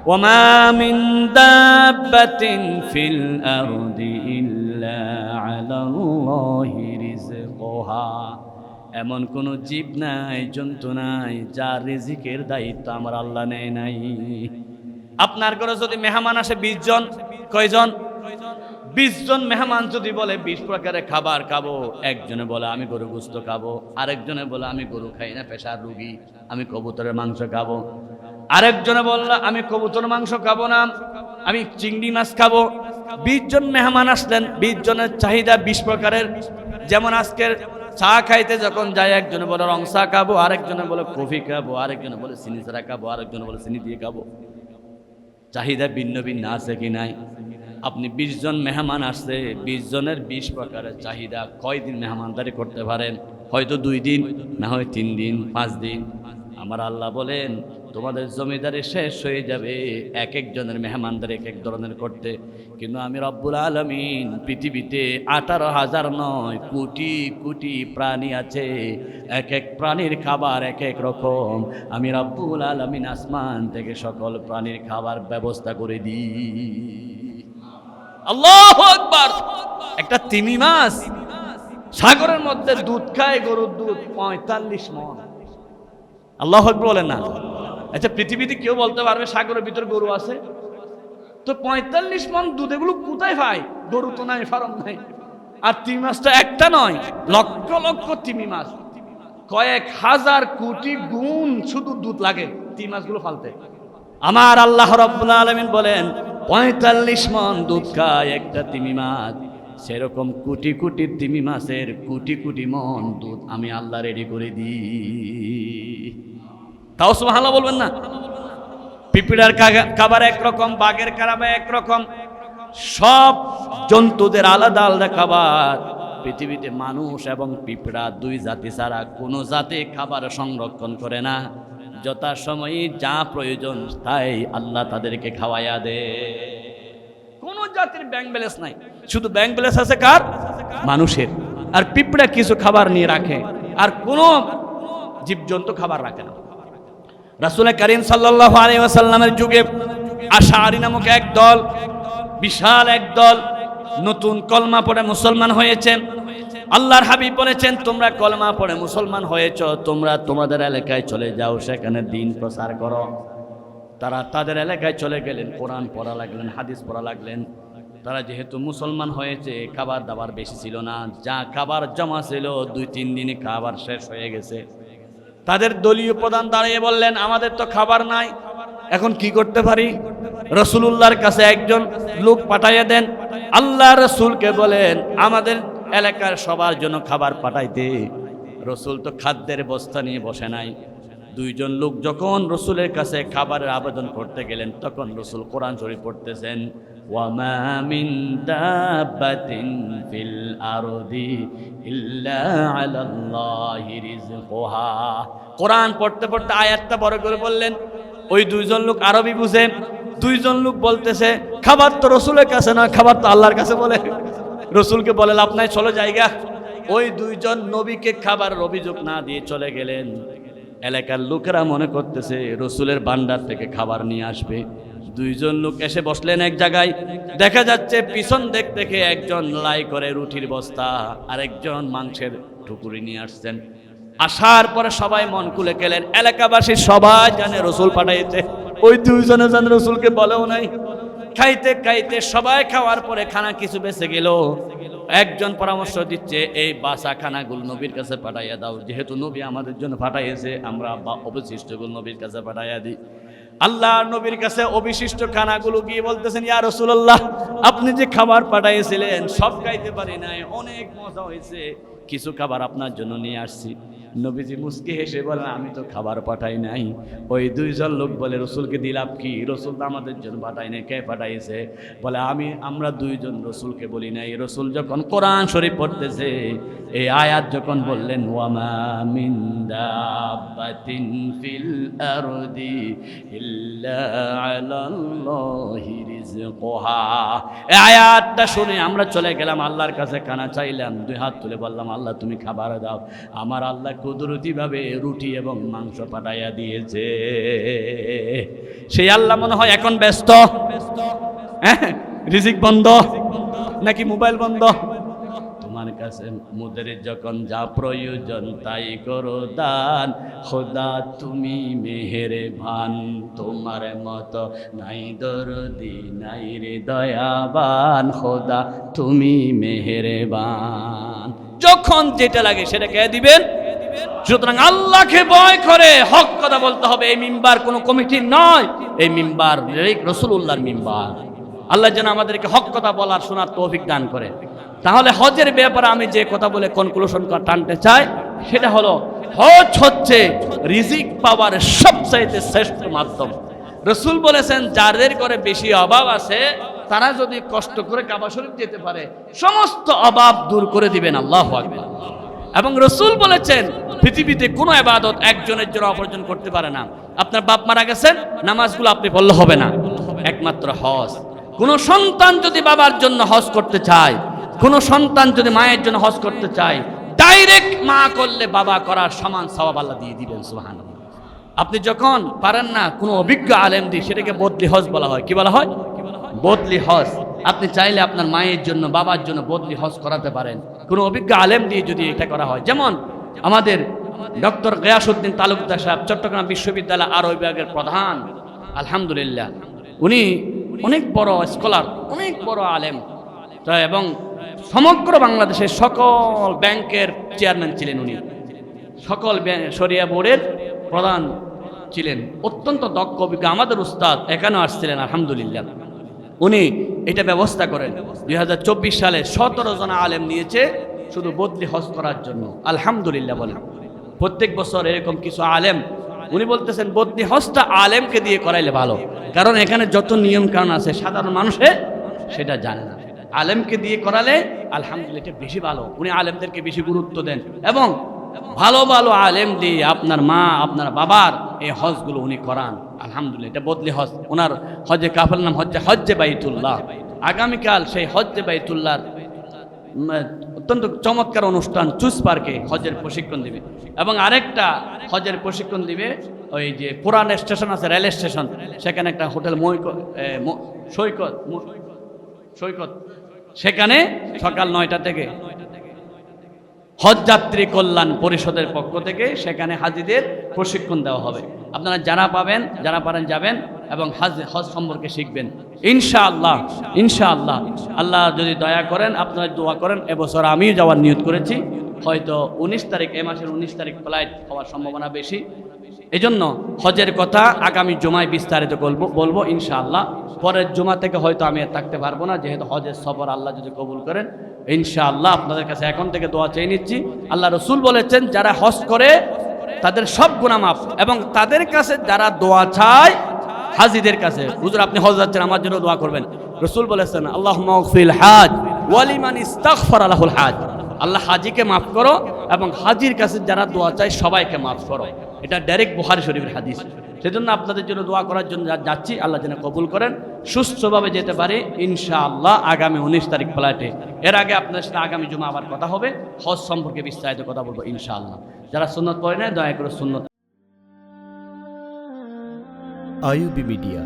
ওয়া মা মিন দাব্বাতিন ফিল আরদি ইল্লা আলাল্লাহি রিজকুহা। এমন কোন জীব নাই, জন্তু নাই যার রিজিকের দায়িত্ব আমার আল্লাহ নেয় নাই। আপনার ঘরে যদি মেহমান আসে 20 জন, কয়জন? 20 জন মেহমান যদি বলে 20 প্রকারের খাবার খাবো, একজনে বলে আমি গরু গোশত খাবো, আরেকজনে বলে আমি গরু খাই না, প্রেসার রোগী, আমি কবুতরের মাংস খাবো, আরেকজনে বলল আমি কবুতর মাংস খাবো না, আমি চিংড়ি মাছ খাবো। 20 জন মেহমান আসলেন, 20 জনের চাহিদা 20 প্রকারের। যেমন আজকের চা খাইতে যখন যায়, একজনে বলে রং চা খাবো, আরেকজনে বলে কফি খাবো, আরেকজনে বলে চিনি ছাড়া খাবো, আরেকজনে বলে চিনি দিয়ে খাবো। চাহিদা ভিন্ন ভিন্ন আছে কি নাই? আপনি 20 জন মেহমান আসছে, 20 জনের 20 প্রকারের চাহিদা। কয়দিন মেহমানদারি করতে পারেন? হয়তো 2 দিন, না হয় 3 দিন, 5 দিন। আমার আল্লাহ বলেন তোমাদের জমিদারি শেষ হয়ে যাবে এক একজনের মেহমানদারি এক এক ধরনের করতে। কিন্তু আমি রব্বুল আলামিন পৃথিবীতে 18,000 নয়, কোটি কোটি প্রাণী আছে, এক এক প্রাণীর খাবার এক এক রকম। আমি রব্বুল আলামিন আসমান থেকে সকল প্রাণীর খাবার ব্যবস্থা করে দিই। আল্লাহু আকবার। একটা তিমি মাছ সাগরের মধ্যে দুধ খায়, গরুর দুধ 45 মণ। আল্লাহু আকবার বলেন না? আচ্ছা, পৃথিবীতে কেউ বলতে পারবে সাগরের ভিতর গরু আছে? তো 45 মণ দুধ এগুলো কোথায় পায়? গরু তো নাই, ফার্ম নাই। আর তিমি মাছটা একটা নয়, লক্ষ লক্ষ তিমি মাছ, কয়েক হাজার কোটি গুণ শুধু দুধ লাগে তিমি মাছগুলো ফালতে। আমার আল্লাহ রাব্বুল আলামিন বলেন 45 মণ দুধ খায় একটা তিমি মাছ। সেরকম কোটি কোটি তিমি মাছের কোটি কোটি মণ দুধ আমি আল্লাহ রেডি করে দিই। তাও সুবহানাল্লাহ বলবেন না? পিঁপড়ার খাবার একরকম, বাঘের খাবার একরকম, সব জন্তুদের আলাদা আলাদা খাবার। পৃথিবীতে মানুষ এবং পিঁপড়া 2 জাতি ছাড়া কোনো জাতি খাবার সংরক্ষণ করে না। যথাসময়ে যা প্রয়োজন তাই আল্লাহ তাদেরকে খাওয়াইয়া দেয়। কোন জাতির ব্যাংক ব্যালেন্স নাই, শুধু ব্যাংক ব্যালেন্স আছে কার? মানুষের। আর পিঁপড়া কিছু খাবার নিয়ে রাখে, আর কোন জীবজন্তু খাবার রাখে না। রাসূল করিম সাল্লাল্লাহু আলাইহি ওয়াসাল্লামের যুগে আশআরী নামক এক দল, বিশাল এক দল নতুন কলমা পড়ে মুসলমান হয়েছে। আল্লাহর হাবিব বলেছেন তোমরা কলমা পড়ে মুসলমান হয়েছ, তোমরা তোমাদের এলাকায় চলে যাও, সেখানে দ্বীন প্রচার করো। তারা তাদের এলাকায় চলে গেলেন, কোরআন পড়া লাগলেন, হাদিস পড়া লাগলেন। তারা যেহেতু মুসলমান হয়েছে, খাবার দাবার বেশি ছিল না, যা খাবার জমা ছিল 2-3 দিনে খাবার শেষ হয়ে গেছে। তাদের দলীয় প্রধান দাঁড়িয়ে বললেন আমাদের তো খাবার নাই, এখন কি করতে পারি? রাসূলুল্লাহর কাছে একজন লোক পাঠাইয়া দেন। আল্লাহ রাসূলকে বলেন আমাদের এলাকার সবার জন্য খাবার পাঠাইতে। রাসূল তো খাদ্যের বস্তা নিয়ে বসে নাই। 2 জন লোক যখন রাসূলের কাছে খাবারের আবেদন করতে গেলেন, তখন রাসূল কোরআন শরীফ পড়তেছেন, ওয়ামা মিন দাব্বাতিন ফিল আরদি ইল্লা আলাল্লাহি রিজকুহা। কোরআন পড়তে পড়তে আয়াতটা বড় করে বললেন। ওই 2 জন লোক আরবি বুঝে। 2 জন লোক বলতেছে খাবার তো রাসূলের কাছে না, খাবার তো আল্লাহর কাছে। বলে রাসূলকে বলে লাভ নাই, চলো জায়গা। ওই 2 জন নবীকে খাবারের অভিযোগ না দিয়ে চলে গেলেন। এলাকার লোকেরা মনে করতেছে রাসূলের ভান্ডার থেকে খাবার নিয়ে আসবে। 2 জন লোক এসে বসলেন এক জায়গায়। দেখা যাচ্ছে পিছন দিক থেকে একজন লাই করে রুটির বস্তা, আর একজন মাংসের টুকরি নিয়ে আসছেন। আসার পরে সবাই মন খুলে গেলেন। এলাকাবাসী সবাই জানে রাসূল পাঠাইছে। ওই 2 জনে জানে রাসূলকে বলেও নাই। খাইতে খাইতে সবাই খাওয়ার পরে খানা কিছু বেঁচে গেল। একজন পরামর্শ দিচ্ছে এই বাসা খানাগুলো নবীর কাছে পাঠাইয়া দাও, যেহেতু নবী আমাদের জন্য পাঠাইছে, আমরা অবশিষ্টগুলো নবীর কাছে পাঠাইয়া দিই। আল্লাহ নবীর কাছে অবশিষ্ট খানাগুলো গিয়ে বলতেছেন ইয়া রাসূলুল্লাহ, আপনি যে খাবার পাঠাইছিলেন সব খাইতে পারি নাই, অনেক মজা হয়েছে, কিছু খাবার আপনার জন্য নিয়ে আসছি। নবীজি মুস্কি হেসে বলেন আমি তো খাবার পাঠাই নাই। ওই 2 জন লোক বলে রাসূলকে দিলাম কি? রাসূল তো আমাদের জন্য পাঠাই নাই, কে পাঠাইছে? বলে আমরা 2 জন রাসূলকে বলি নাই। রাসূল যখন কোরআন শরীফ পড়তেছে, এই আয়াত যখন বললেন ওয়ামা মিন দাব্বাতিন ফিল আরদি ইল্লা আলাল্লাহি রিজকুহা, এই আয়াতটা শুনে আমরা চলে গেলাম আল্লাহর কাছে, খানা চাইলাম, 2 হাত তুলে বললাম আল্লাহ তুমি খাবার দাও। আমার আল্লাহ কুদরতি ভাবে রুটি এবং মাংস পাঠাইয়া দিয়েছে। সেই আল্লাহ মনে হয় এখন ব্যস্ত, রিজিক বন্ধ নাকি মোবাইল বন্ধ? আমার কাছে মোদের যখন যা প্রয়োজন তাই করো দান, খোদা তুমি মেহেরবান, তোমার মতো নাই দরদি নাই রে দয়াবান, খোদা তুমি মেহেরবান। যখন যেটা লাগে সেটা কে দিবেন। সুতরাং আল্লাহকে ভয় করে হক কথা বলতে হবে। এই মিম্বার কোনো কমিটির নয়, এই মিম্বার রাসূলুল্লাহর মিম্বার। আল্লাহ যেন আমাদেরকে হক কথা বলার শোনার তৌফিক দান করে। তাহলে হজের ব্যাপারে আমি যে কথা বলে কনক্লুশন টানতে চাই সেটা হলো, হজ হচ্ছে রিজিক পাওয়ার সবচাইতে শ্রেষ্ঠ মাধ্যম। রাসূল বলেছেন যাদের করে বেশি অভাব আছে তারা যদি কষ্ট করে কাবা শরীফ যেতে পারে সমস্ত অভাব দূর করে দিবেন। আল্লাহু আকবার। এবং রাসূল বলেছেন পৃথিবীতে কোনো ইবাদত একজনের জন্য অপরজন করতে পারে না। আপনার বাপ মারা গেছেন, নামাজগুলো আপনি পড়লে হবে না, একমাত্র হজ। কোন সন্তান যদি বাবার জন্য হজ করতে চায়, কোন সন্তান যদি মায়ের জন্য হজ করতে চায়, ডাইরেক্ট মা করলে বাবা করার সমান সওয়াব আল্লাহ দিয়ে দিবেন। সুবহানাল্লাহ। আপনি যখন পারেন না কোনো অভিজ্ঞ আলেম দিয়ে, সেটাকে বদলি হজ বলা হয়। কি বলা হয়? বদলি হজ। আপনি চাইলে আপনার মায়ের জন্য বাবার জন্য বদলি হজ করাতে পারেন কোনো অভিজ্ঞ আলেম দিয়ে যদি এটা করা হয়। যেমন আমাদের ডক্টর গিয়াসউদ্দিন তালুকদার সাহেব, চট্টগ্রাম বিশ্ববিদ্যালয় আরবি বিভাগের প্রধান, আলহামদুলিল্লাহ উনি অনেক বড় স্কলার, অনেক বড় আলেম, এবং সমগ্র বাংলাদেশের সকল ব্যাংকের চেয়ারম্যান ছিলেন উনি, সকল শরিয়া বোর্ডের প্রধান ছিলেন, অত্যন্ত দক্ষ অভিজ্ঞ। আমাদের উস্তাদ এখানেও আসছিলেন, আলহামদুলিল্লাহ। উনি এটা ব্যবস্থা করেন 2024 সালে 17 জন আলেম নিয়েছে শুধু বদলি হজ করার জন্য। আলহামদুলিল্লাহ বলেন। প্রত্যেক বছর এরকম কিছু আলেম, উনি বলতেছেন বদলি হজটা আলেমকে দিয়ে করাইলে ভালো, কারণ এখানে যত নিয়ম কানুন আছে সাধারণ মানুষে সেটা জানে না। আলেমকে দিয়ে করালে আলহামদুলিল্লাহ এটা বেশি ভালো। উনি আলেমদেরকে বেশি গুরুত্ব দেন এবং ভালো ভালো আলেম দিয়ে আপনার মা আপনার বাবার এই হজগুলো উনি করান। আলহামদুলিল্লাহ এটা বদলি হজ। ওনার হজে কাফের নাম হচ্ছে হজ্জে বাইতুল্লাহ। আগামীকাল সেই হজ্জে বাইতুল্লাহর অত্যন্ত চমৎকার অনুষ্ঠান চুস পার্কে হজের প্রশিক্ষণ দিবে, এবং আরেকটা হজের প্রশিক্ষণ দিবে ওই যে পুরান স্টেশন আছে, রেল স্টেশন, সেখানে একটা হোটেল সৈকত, সেখানে সকাল 9টা থেকে হজ যাত্রী কল্যাণ পরিষদের পক্ষ থেকে সেখানে হাজিদের প্রশিক্ষণ দেওয়া হবে। আপনারা যারা পারেন যাবেন এবং হজ সম্পর্কে শিখবেন ইনশাআল্লাহ। ইনশাআল্লাহ আল্লাহ যদি দয়া করেন, আপনারা দোয়া করেন। এবছর আমিও যাওয়ার নিয়ত করেছি, হয়তো 19 তারিখ, এই মাসের 19 তারিখ ফ্লাইট হওয়ার সম্ভাবনা বেশি। এজন্য হজের কথা আগামী জুমায় বিস্তারিত বলবো ইনশাআল্লাহ। পরের জুমা থেকে হয়তো আমি আর থাকতে পারবো না, যেহেতু হজের সফর আল্লাহ যদি কবুল করেন। ইনশাআল্লাহ আপনাদের কাছে এখন থেকে দোয়া চেয়ে নিচ্ছি। আল্লাহ রাসূল বলেছেন যারা হজ করে তাদের সব গুনাহ মাফ, এবং তাদের কাছে যারা দোয়া চায় হাজিদের কাছে, হুজুর আপনি হজ যাচ্ছেন আমার জন্য দোয়া করবেন, রাসূল বলেছেন আল্লাহুম্মা ইগফিল হাজ ওয়া লিমান ইস্তাগফারা লাহুল হাজ। আল্লাহ হাজিকে মাফ করো এবং হাজির কাছে যারা দোয়া চায় সবাইকে মাফ করো। এটা ডাইরেক্ট বুখারী শরীফের হাদিস। সেজন্য আপনাদের জন্য দোয়া করার জন্য যাচ্ছি, আল্লাহ যেন কবুল করেন, সুস্থভাবে যেতে পারি ইনশাআল্লাহ আগামী 19 তারিখ ফ্লাইটে। এর আগে আপনার সাথে আগামী জুমা আবার কথা হবে, হজ সম্পর্কে বিস্তারিত কথা বলবো ইনশাআল্লাহ। যারা সুন্নত পড়ে না দয়া করে সুন্নত। আইয়ুবী মিডিয়া